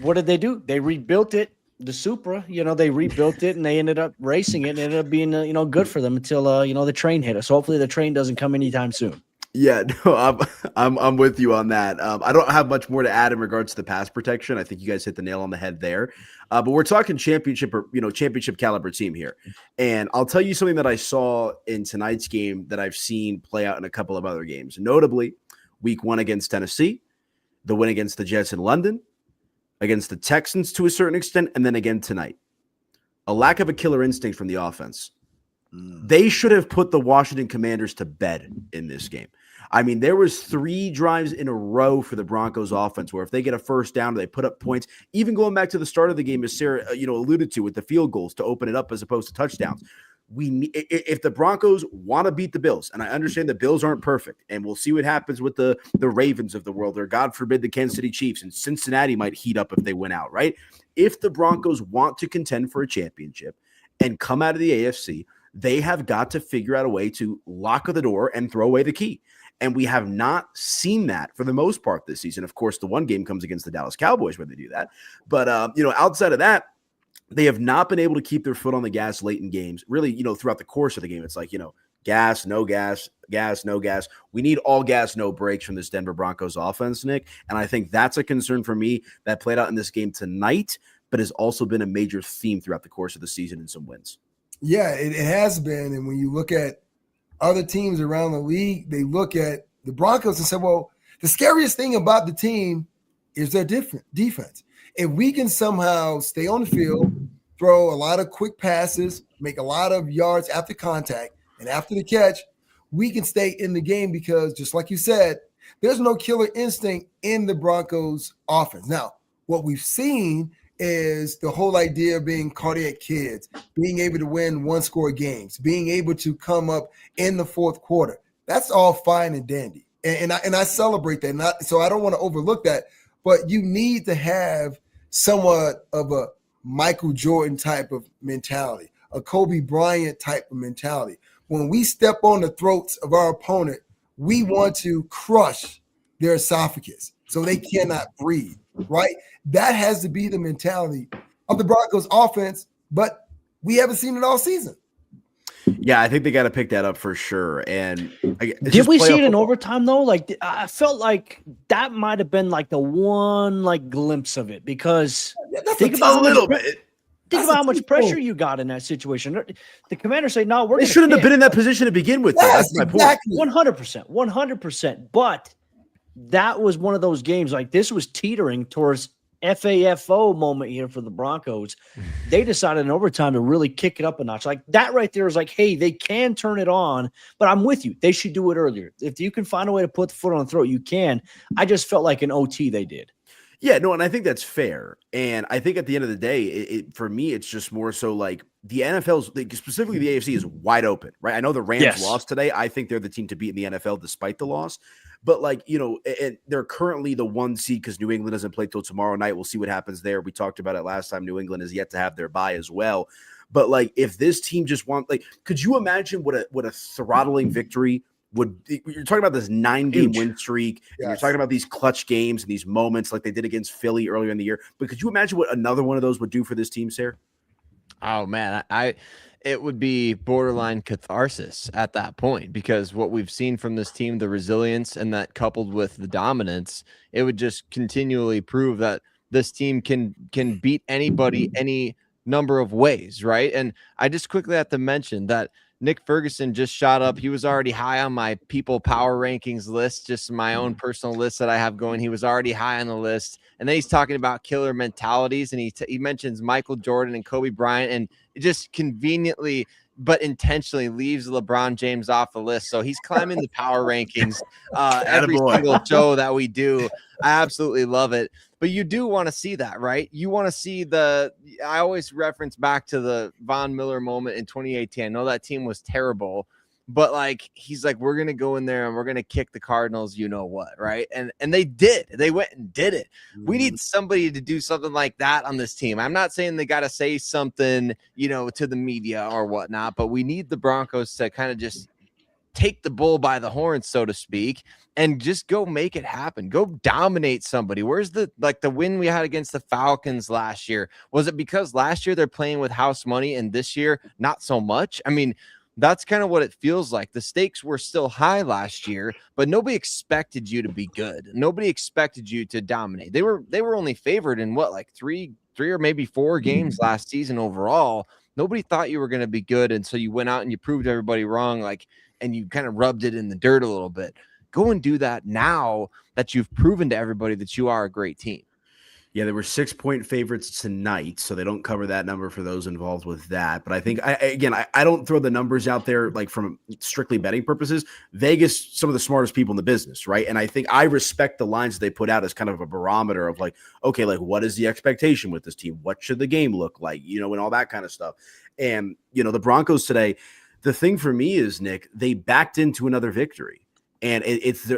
what did they do? They rebuilt it, the Supra. They rebuilt it, and they ended up racing it. And it ended up being, good for them until, the train hit us. Hopefully the train doesn't come anytime soon. Yeah, no, I'm with you on that. I don't have much more to add in regards to the pass protection. I think you guys hit the nail on the head there. But we're talking championship caliber team here. And I'll tell you something that I saw in tonight's game that I've seen play out in a couple of other games. Notably, week 1 against Tennessee, the win against the Jets in London, against the Texans to a certain extent, and then again tonight. A lack of a killer instinct from the offense. They should have put the Washington Commanders to bed in this game. I mean, there was 3 drives in a row for the Broncos offense where if they get a first down, they put up points, even going back to the start of the game, as Sayre, alluded to with the field goals to open it up as opposed to touchdowns. If the Broncos want to beat the Bills, and I understand the Bills aren't perfect, and we'll see what happens with the Ravens of the world, or God forbid the Kansas City Chiefs, and Cincinnati might heat up if they win out, right? If the Broncos want to contend for a championship and come out of the AFC, they have got to figure out a way to lock the door and throw away the key. And we have not seen that for the most part this season. Of course, the one game comes against the Dallas Cowboys where they do that. But, outside of that, they have not been able to keep their foot on the gas late in games. Really, throughout the course of the game, it's like, gas, no gas, gas, no gas. We need all gas, no breaks from this Denver Broncos offense, Nik. And I think that's a concern for me that played out in this game tonight, but has also been a major theme throughout the course of the season in some wins. Yeah, it has been. And when you look at other teams around the league, they look at the Broncos and say, well, the scariest thing about the team is their different defense. If we can somehow stay on the field, throw a lot of quick passes, make a lot of yards after contact and after the catch, we can stay in the game because just like you said, there's no killer instinct in the Broncos offense. Now, what we've seen is the whole idea of being cardiac kids, being able to win one-score games, being able to come up in the fourth quarter. That's all fine and dandy. And I celebrate that. So I don't want to overlook that. But you need to have somewhat of a Michael Jordan type of mentality, a Kobe Bryant type of mentality. When we step on the throats of our opponent, we want to crush their esophagus so they cannot breathe, right? That has to be the mentality of the Broncos offense, but we haven't seen it all season. Yeah, I think they got to pick that up for sure. And did we see it in overtime though? Like I felt like that might have been like the one like glimpse of it because think about a little bit. Think about how much pressure you got in that situation. The Commanders say, "No, they shouldn't have been in that position to begin with." Yes, that's my point. 100%. But that was one of those games. Like this was teetering towards FAFO moment here for the Broncos. They decided in overtime to really kick it up a notch. Like that right there is like, hey, they can turn it on, but I'm with you. They should do it earlier. If you can find a way to put the foot on the throat, you can. I just felt like an OT they did. Yeah, no, and I think that's fair. And I think at the end of the day, for me, it's just more so like the NFL's, specifically the AFC, is wide open, right? I know the Rams lost today. I think they're the team to beat in the NFL despite the loss. But, like, you know, and they're currently the 1 seed because New England doesn't play till tomorrow night. We'll see what happens there. We talked about it last time. New England is yet to have their bye as well. But, like, if this team just could you imagine what a throttling victory would – you're talking about this 9-game win streak, and you're talking about these clutch games and these moments like they did against Philly earlier in the year. But could you imagine what another one of those would do for this team, Sayre? Oh, man, it would be borderline catharsis at that point because what we've seen from this team, the resilience and that coupled with the dominance, it would just continually prove that this team can beat anybody any number of ways, right? And I just quickly have to mention that Nik Ferguson just shot up. He was already high on my people power rankings list, just my own personal list that I have going. He was already high on the list. And then he's talking about killer mentalities. And he mentions Michael Jordan and Kobe Bryant, and it just conveniently but intentionally leaves LeBron James off the list. So he's climbing the power rankings every single show that we do. I absolutely love it. But you do want to see that, right? You want to see I always reference back to the Von Miller moment in 2018. I know that team was terrible, but like, he's like, we're going to go in there and we're going to kick the Cardinals, you know what, right? And they did. They went and did it. We need somebody to do something like that on this team. I'm not saying they got to say something, you know, to the media or whatnot, but we need the Broncos to kind of just take the bull by the horns, so to speak, and just go make it happen. Go dominate somebody. Where's the win we had against the Falcons last year? Was it because last year they're playing with house money and this year not so much? I mean, that's kind of what it feels like. The stakes were still high last year, but nobody expected you to be good. Nobody expected you to dominate. They were only favored in three or maybe 4 games last season overall. Nobody thought you were going to be good, and so you went out and you proved everybody wrong, and you kind of rubbed it in the dirt a little bit. Go and do that now that you've proven to everybody that you are a great team. Yeah, there were 6-point favorites tonight, so they don't cover that number for those involved with that. But I think, I don't throw the numbers out there like from strictly betting purposes. Vegas, some of the smartest people in the business, right? And I think I respect the lines they put out as kind of a barometer of like, okay, like what is the expectation with this team? What should the game look like? You know, and all that kind of stuff. And, you know, the Broncos today, the thing for me is, Nick, they backed into another victory. And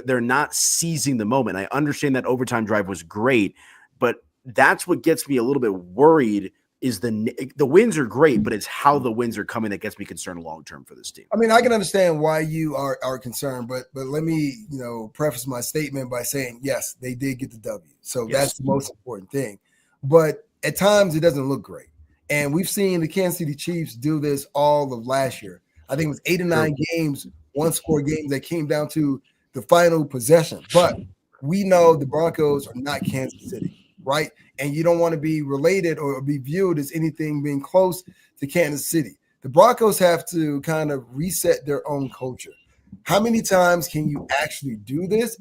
they're not seizing the moment. I understand that overtime drive was great, but that's what gets me a little bit worried is the wins are great, but it's how the wins are coming that gets me concerned long-term for this team. I mean, I can understand why you are concerned, but let me, preface my statement by saying, yes, they did get the W. So that's the most important thing. But at times it doesn't look great. And we've seen the Kansas City Chiefs do this all of last year. I think it was 8 or 9 games, one-score games that came down to the final possession. But we know the Broncos are not Kansas City, right? And you don't want to be related or be viewed as anything being close to Kansas City. The Broncos have to kind of reset their own culture. How many times can you actually do this?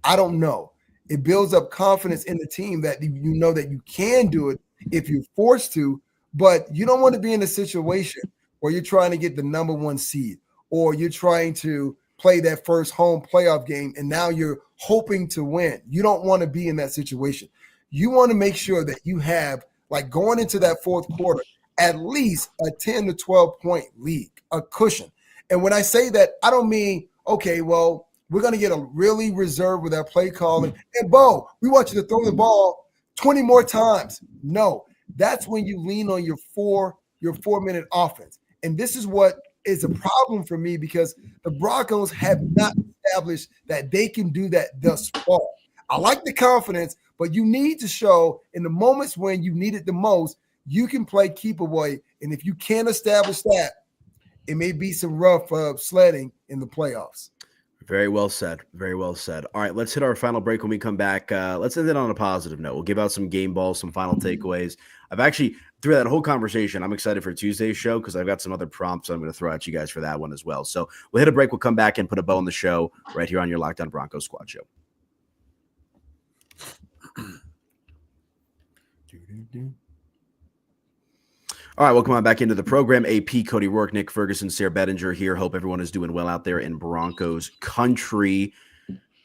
I don't know. It builds up confidence in the team that you know that you can do it if you're forced to, but you don't want to be in a situation where you're trying to get the number 1 seed or you're trying to play that first home playoff game and now you're hoping to win. You don't want to be in that situation. You want to make sure that you have, like going into that fourth quarter, at least a 10 to 12 point lead, a cushion. And when I say that, I don't mean, okay, well, we're going to get a really reserved with our play calling. And Bo, we want you to throw the ball 20 more times. No, that's when you lean on your 4-minute offense. And this is what is a problem for me because the Broncos have not established that they can do that thus far. I like the confidence, but you need to show in the moments when you need it the most, you can play keep away. And if you can't establish that, it may be some rough sledding in the playoffs. Very well said. Very well said. All right, let's hit our final break. When we come back, let's end it on a positive note. We'll give out some game balls, some final takeaways. I've actually, through that whole conversation, I'm excited for Tuesday's show because I've got some other prompts I'm going to throw at you guys for that one as well. So we'll hit a break. We'll come back and put a bow on the show right here on your Locked On Broncos Squad Show. All right, welcome on back into the program. AP, Cody Roark, Nik Ferguson, Sayre, Bedinger here. Hope everyone is doing well out there in Broncos country.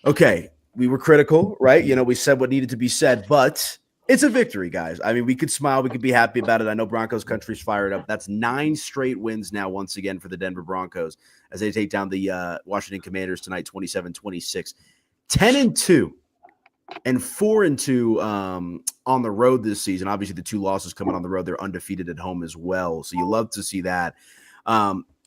Okay, we were critical, right? You know, we said what needed to be said, but it's a victory, guys. I mean, we could smile. We could be happy about it. I know Broncos country's fired up. That's 9 straight wins now once again for the Denver Broncos as they take down the Washington Commanders tonight, 27-26. 10-2. And 4-2 on the road this season. Obviously, the 2 losses coming on the road. They're undefeated at home as well. So you love to see that.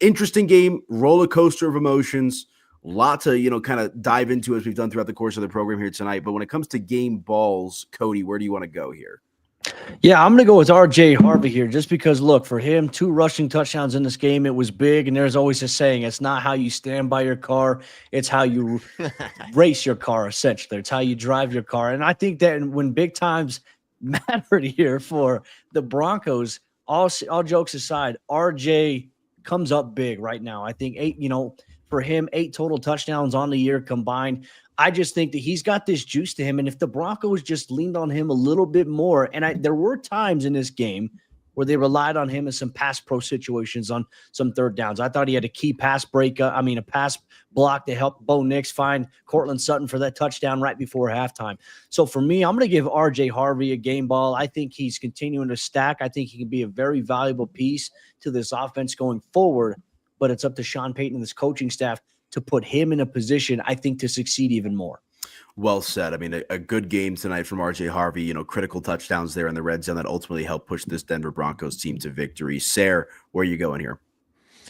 Interesting game, roller coaster of emotions. A lot to, kind of dive into as we've done throughout the course of the program here tonight. But when it comes to game balls, Cody, where do you want to go here? Yeah, I'm going to go with RJ Harvey here just because, look, for him, 2 rushing touchdowns in this game, it was big. And there's always a saying, it's not how you stand by your car, it's how you race your car, essentially. It's how you drive your car. And I think that when big times mattered here for the Broncos, all jokes aside, RJ comes up big right now. I think 8, for him, 8 total touchdowns on the year combined. I just think that he's got this juice to him. And if the Broncos just leaned on him a little bit more, and there were times in this game where they relied on him in some pass pro situations on some third downs. I thought he had a key pass a pass block to help Bo Nix find Cortland Sutton for that touchdown right before halftime. So for me, I'm going to give RJ Harvey a game ball. I think he's continuing to stack. I think he can be a very valuable piece to this offense going forward, but it's up to Sean Payton and this coaching staff to put him in a position, I think, to succeed even more. Well said. I mean, a good game tonight from RJ Harvey, critical touchdowns there in the red zone that ultimately helped push this Denver Broncos team to victory. Sayre, where are you going here?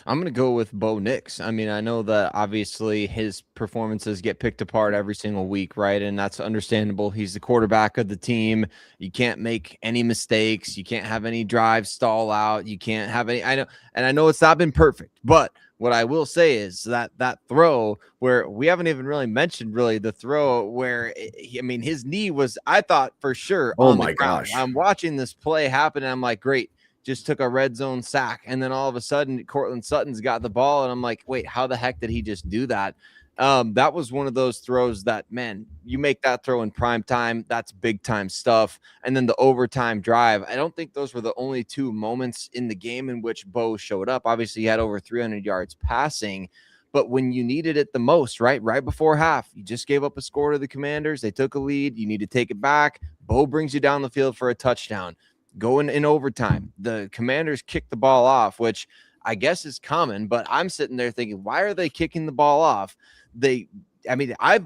I'm going to go with Bo Nix. I mean, I know that obviously his performances get picked apart every single week, right? And that's understandable. He's the quarterback of the team. You can't make any mistakes. You can't have any drives stall out. You can't have any. I know it's not been perfect, but what I will say is that throw where we haven't even really mentioned the throw where, his knee was, I thought for sure. Oh my gosh. I'm watching this play happen and I'm like, great. Just took a red zone sack. And then all of a sudden, Cortland Sutton's got the ball. And I'm like, wait, how the heck did he just do that? That was one of those throws that, man, you make that throw in prime time. That's big time stuff. And then the overtime drive. I don't think those were the only 2 moments in the game in which Bo showed up. Obviously, he had over 300 yards passing. But when you needed it the most, right before half, you just gave up a score to the Commanders. They took a lead. You need to take it back. Bo brings you down the field for a touchdown. Going in overtime, the Commanders kick the ball off, which I guess is common, but I'm sitting there thinking, why are they kicking the ball off? I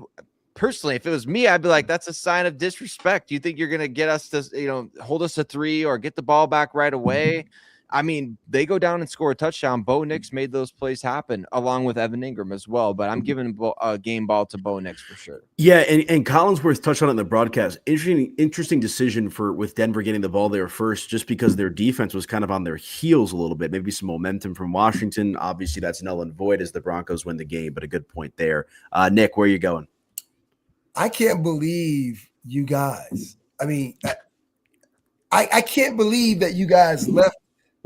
personally, if it was me, I'd be like, that's a sign of disrespect. Do you think you're going to get us to, hold us to 3 or get the ball back right away? I mean, they go down and score a touchdown. Bo Nix made those plays happen along with Evan Ingram as well. But I'm giving a game ball to Bo Nix for sure. Yeah, and Collinsworth touched on it in the broadcast. Interesting decision with Denver getting the ball there first, just because their defense was kind of on their heels a little bit. Maybe some momentum from Washington. Obviously, that's null and void as the Broncos win the game, but a good point there. Nik, where are you going? I can't believe you guys. I can't believe that you guys left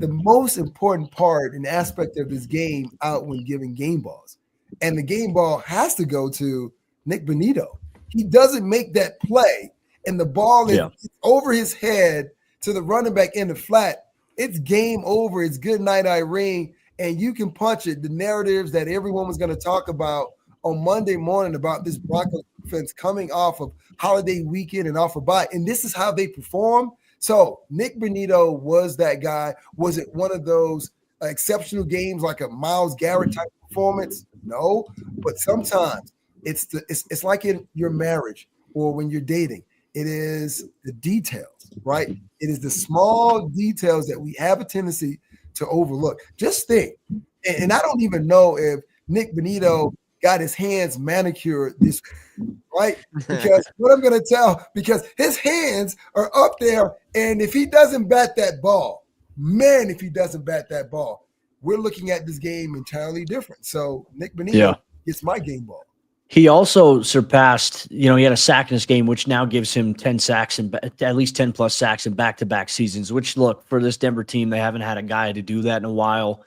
the most important part and aspect of this game out when giving game balls. And the game ball has to go to Nik Bonitto. he doesn't make that play and the ball is over his head to the running back in the flat, it's game over. It's good night, Irene. And you can punch it. The narratives that everyone was going to talk about on Monday morning about this Broncos defense coming off of holiday weekend and off a bye. And this is how they perform. So Nik Bonitto was that guy. Was it one of those exceptional games like a Myles Garrett type performance? No. But sometimes it's like in your marriage or when you're dating. It is the details, right? It is the small details that we have a tendency to overlook. Just think, and I don't even know if Nik Bonitto got his hands manicured this week, right? Because what I'm going to tell, because his hands are up there, and if he doesn't bat that ball, if he doesn't bat that ball, we're looking at this game entirely different. So Nik Bonitto gets my game ball. He also surpassed, he had a sack in this game, which now gives him 10 sacks and at least 10 plus sacks in back-to-back seasons, which look, for this Denver team, they haven't had a guy to do that in a while.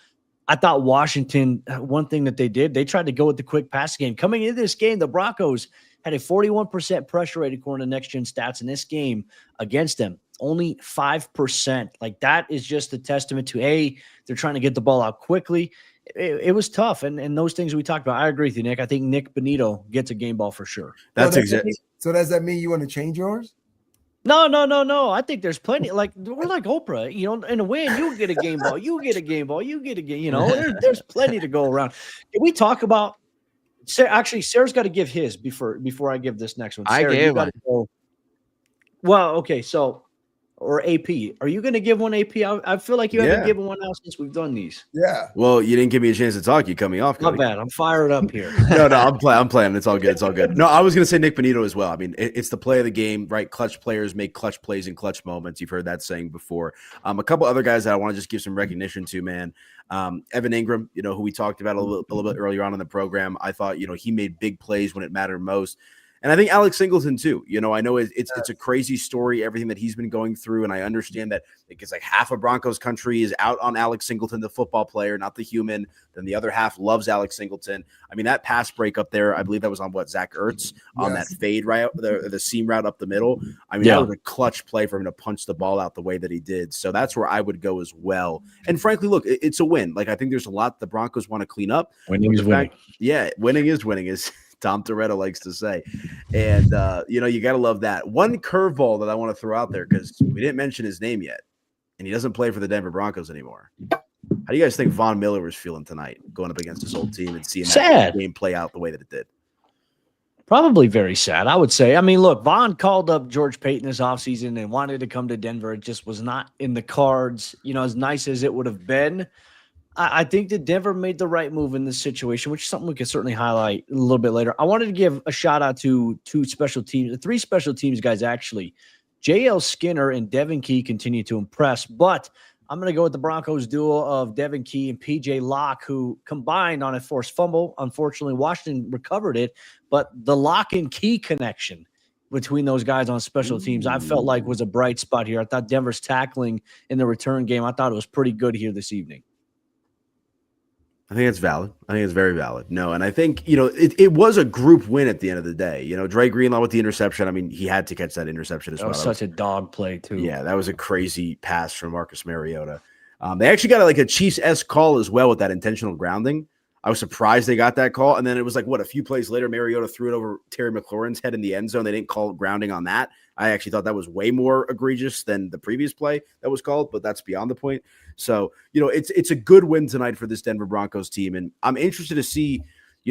I thought Washington, one thing that they did, they tried to go with the quick pass game. Coming into this game, the Broncos had a 41% pressure rate according to Next Gen Stats in this game against them. Only 5%. Like, that is just a testament to, they're trying to get the ball out quickly. It was tough, and those things we talked about. I agree with you, Nick. I think Nik Bonitto gets a game ball for sure. That's exactly. So does that mean you want to change yours? No. I think there's plenty. Like, we're like Oprah. In a win, you get a game ball. You get a game ball. You get a game. There's plenty to go around. Can we talk about? Actually, Sarah's got to give his before I give this next one. Sarah, I gave one. Well, okay, so. Or AP. Are you going to give one AP? I feel like you haven't given one now since we've done these. Yeah. Well, you didn't give me a chance to talk. You cut me off. Not bad. I'm fired up here. No, I'm playing. It's all good. It's all good. No, I was going to say Nik Bonitto as well. I mean, it's the play of the game, right? Clutch players make clutch plays in clutch moments. You've heard that saying before. A couple other guys that I want to just give some recognition to, man. Evan Ingram, who we talked about a little bit earlier on in the program. I thought, he made big plays when it mattered most. And I think Alex Singleton too. I know it's a crazy story, everything that he's been going through, and I understand that it's like half of Broncos country is out on Alex Singleton, the football player, not the human. Then the other half loves Alex Singleton. I mean, that pass break up there, I believe that was on Zach Ertz on that fade route, the seam route up the middle. I mean, that was a clutch play for him to punch the ball out the way that he did. So that's where I would go as well. And frankly, look, it's a win. Like, I think there's a lot the Broncos want to clean up. Winning is winning. Winning is winning, is Tom Toretto likes to say. And, you got to love that. One curveball that I want to throw out there, because we didn't mention his name yet, and he doesn't play for the Denver Broncos anymore. How do you guys think Von Miller was feeling tonight, going up against his old team and seeing that game play out the way that it did? Probably very sad, I would say. I mean, look, Von called up George Payton this offseason and wanted to come to Denver. It just was not in the cards, as nice as it would have been. I think that Denver made the right move in this situation, which is something we can certainly highlight a little bit later. I wanted to give a shout out to three special teams guys, actually. JL Skinner and Devin Key continue to impress, but I'm going to go with the Broncos duo of Devin Key and PJ Locke, who combined on a forced fumble. Unfortunately, Washington recovered it, but the Locke and Key connection between those guys on special teams, I felt like was a bright spot here. I thought Denver's tackling in the return game, I thought it was pretty good here this evening. I think it's valid. I think it's very valid. No, and I think, it was a group win at the end of the day. Dre Greenlaw with the interception. I mean, he had to catch that interception as well. That was such a dog play, too. Yeah, that was a crazy pass from Marcus Mariota. They actually got a Chiefs-esque call as well with that intentional grounding. I was surprised they got that call. And then it was a few plays later, Mariota threw it over Terry McLaurin's head in the end zone. They didn't call grounding on that. I actually thought that was way more egregious than the previous play that was called, but that's beyond the point. So, it's a good win tonight for this Denver Broncos team. And I'm interested to see,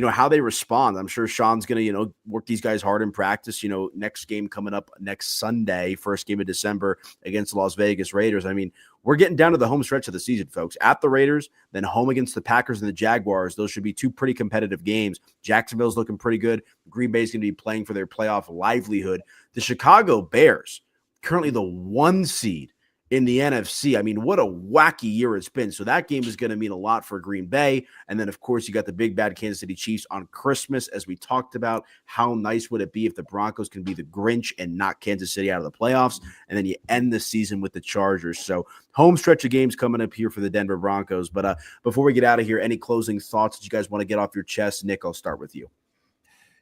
how they respond. I'm sure Sean's going to, work these guys hard in practice. Next game coming up next Sunday, first game of December against the Las Vegas Raiders. I mean, we're getting down to the home stretch of the season, folks. At the Raiders, then home against the Packers and the Jaguars. Those should be two pretty competitive games. Jacksonville's looking pretty good. Green Bay's going to be playing for their playoff livelihood. The Chicago Bears, currently the 1 seed in the NFC. I mean, what a wacky year it's been. So that game is going to mean a lot for Green Bay. And then, of course, you got the big bad Kansas City Chiefs on Christmas, as we talked about. How nice would it be if the Broncos can be the Grinch and knock Kansas City out of the playoffs? And then you end the season with the Chargers. So home stretch of games coming up here for the Denver Broncos. But before we get out of here, any closing thoughts that you guys want to get off your chest? Nick, I'll start with you.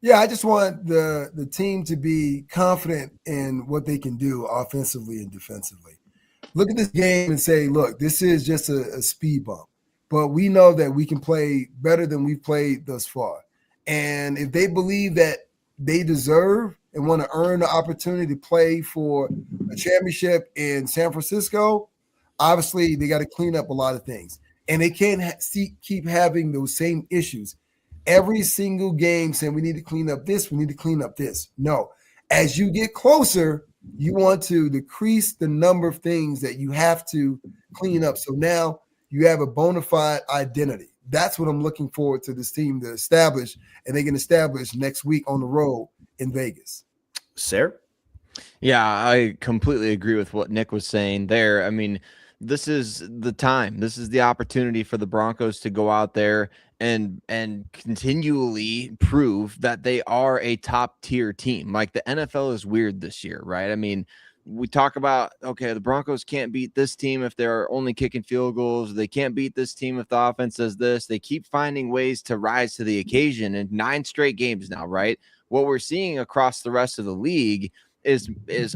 Yeah, I just want the team to be confident in what they can do offensively and defensively. Look at this game and say, look, this is just a speed bump. But we know that we can play better than we've played thus far. And if they believe that they deserve and want to earn the opportunity to play for a championship in San Francisco, obviously they got to clean up a lot of things. And they can't keep having those same issues. Every single game saying we need to clean up this, we need to clean up this. No. As you get closer, you want to decrease the number of things that you have to clean up. So now you have a bona fide identity. That's what I'm looking forward to this team to establish, and they can establish next week on the road in Vegas. Sayre? Yeah, I completely agree with what Nik was saying there. I mean, this is the time. This is the opportunity for the Broncos to go out there and continually prove that they are a top tier team. Like, the NFL is weird this year, right? I mean, we talk about, okay, the Broncos can't beat this team if they're only kicking field goals. They can't beat this team if the offense does this. They keep finding ways to rise to the occasion in 9 straight games now, right? What we're seeing across the rest of the league is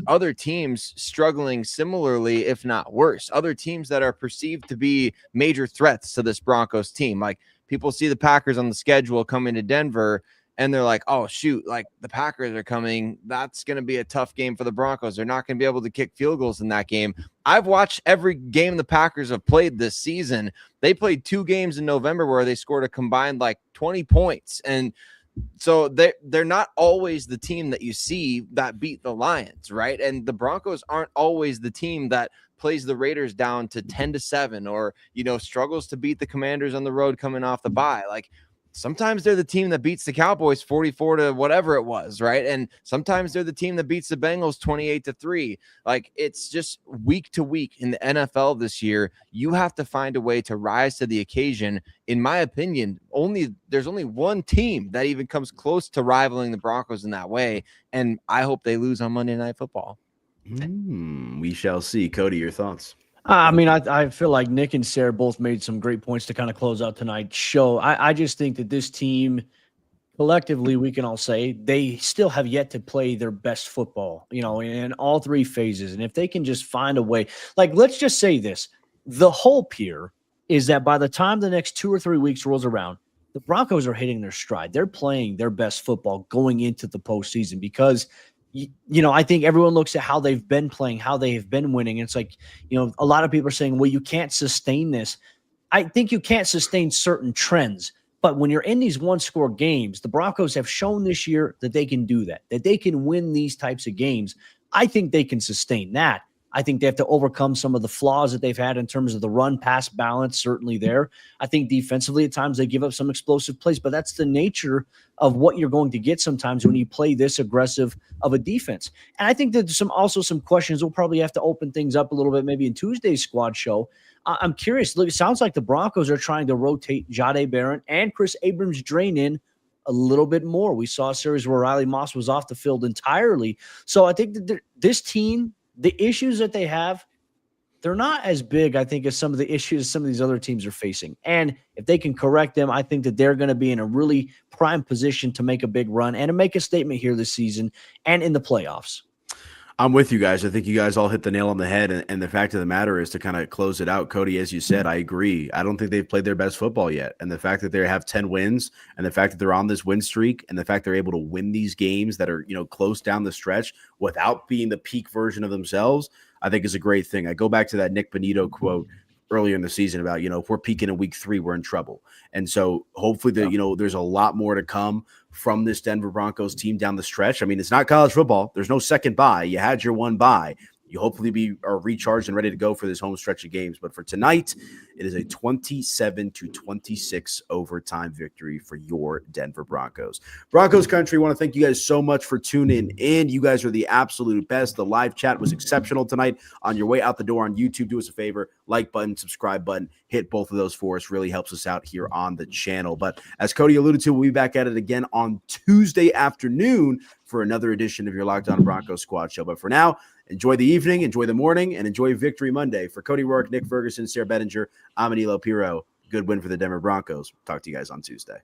other teams struggling similarly, if not worse. Other teams that are perceived to be major threats to this Broncos team. Like, people see the Packers on the schedule coming to Denver, and they're like, oh, shoot, like, the Packers are coming. That's going to be a tough game for the Broncos. They're not going to be able to kick field goals in that game. I've watched every game the Packers have played this season. They played 2 games in November where they scored a combined like 20 points. And so they're not always the team that you see that beat the Lions, right? And the Broncos aren't always the team that plays the Raiders down to 10-7 or, you know, struggles to beat the Commanders on the road coming off the bye. Like, sometimes they're the team that beats the Cowboys 44 to whatever it was, right? And sometimes they're the team that beats the Bengals 28-3. Like, it's just week to week in the NFL this year. You have to find a way to rise to the occasion. In my opinion, there's only one team that even comes close to rivaling the Broncos in that way, and I hope they lose on Monday Night Football. We shall see. Cody, your thoughts? I mean, I feel like Nik and Sayre both made some great points to kind of close out tonight's show. I just think that this team, collectively, we can all say, they still have yet to play their best football, you know, in all 3 phases. And if they can just find a way, like, let's just say this, the hope here is that by the time the next 2 or 3 weeks rolls around, the Broncos are hitting their stride. They're playing their best football going into the postseason because – you know, I think everyone looks at how they've been playing, how they have been winning. It's like, you know, a lot of people are saying, well, you can't sustain this. I think you can't sustain certain trends. But when you're in these 1-score games, the Broncos have shown this year that they can do that they can win these types of games. I think they can sustain that. I think they have to overcome some of the flaws that they've had in terms of the run-pass balance, certainly there. I think defensively at times they give up some explosive plays, but that's the nature of what you're going to get sometimes when you play this aggressive of a defense. And I think that there's also some questions. We'll probably have to open things up a little bit maybe in Tuesday's squad show. I'm curious. Look, it sounds like the Broncos are trying to rotate Jahdae Barron and Chris Abrams-Draine in a little bit more. We saw a series where Riley Moss was off the field entirely. So I think that this team, the issues that they have, they're not as big, I think, as some of the issues some of these other teams are facing. And if they can correct them, I think that they're going to be in a really prime position to make a big run and to make a statement here this season and in the playoffs. I'm with you guys. I think you guys all hit the nail on the head. And the fact of the matter is, to kind of close it out, Cody, as you said, I agree. I don't think they've played their best football yet. And the fact that they have 10 wins and the fact that they're on this win streak and the fact they're able to win these games that are, you know, close down the stretch without being the peak version of themselves, I think is a great thing. I go back to that Nik Bonitto quote earlier in the season about, you know, if we're peaking in week 3, we're in trouble. And so hopefully you know, there's a lot more to come from this Denver Broncos team down the stretch. I mean, it's not college football. There's no second bye. You had your one bye. You hopefully are recharged and ready to go for this home stretch of games. But for tonight, it is a 27-26 overtime victory for your Denver Broncos. Broncos country, I want to thank you guys so much for tuning in. You guys are the absolute best. The live chat was exceptional tonight. On your way out the door on YouTube, do us a favor, like button, subscribe button, hit both of those for us. Really helps us out here on the channel. But as Cody alluded to, we'll be back at it again on Tuesday afternoon for another edition of your Locked On Broncos Squad Show. But for now, enjoy the evening, enjoy the morning, and enjoy Victory Monday. For Cody Roark, Nik Ferguson, Sayre Bedinger, I'm Aniello Piro. Good win for the Denver Broncos. Talk to you guys on Tuesday.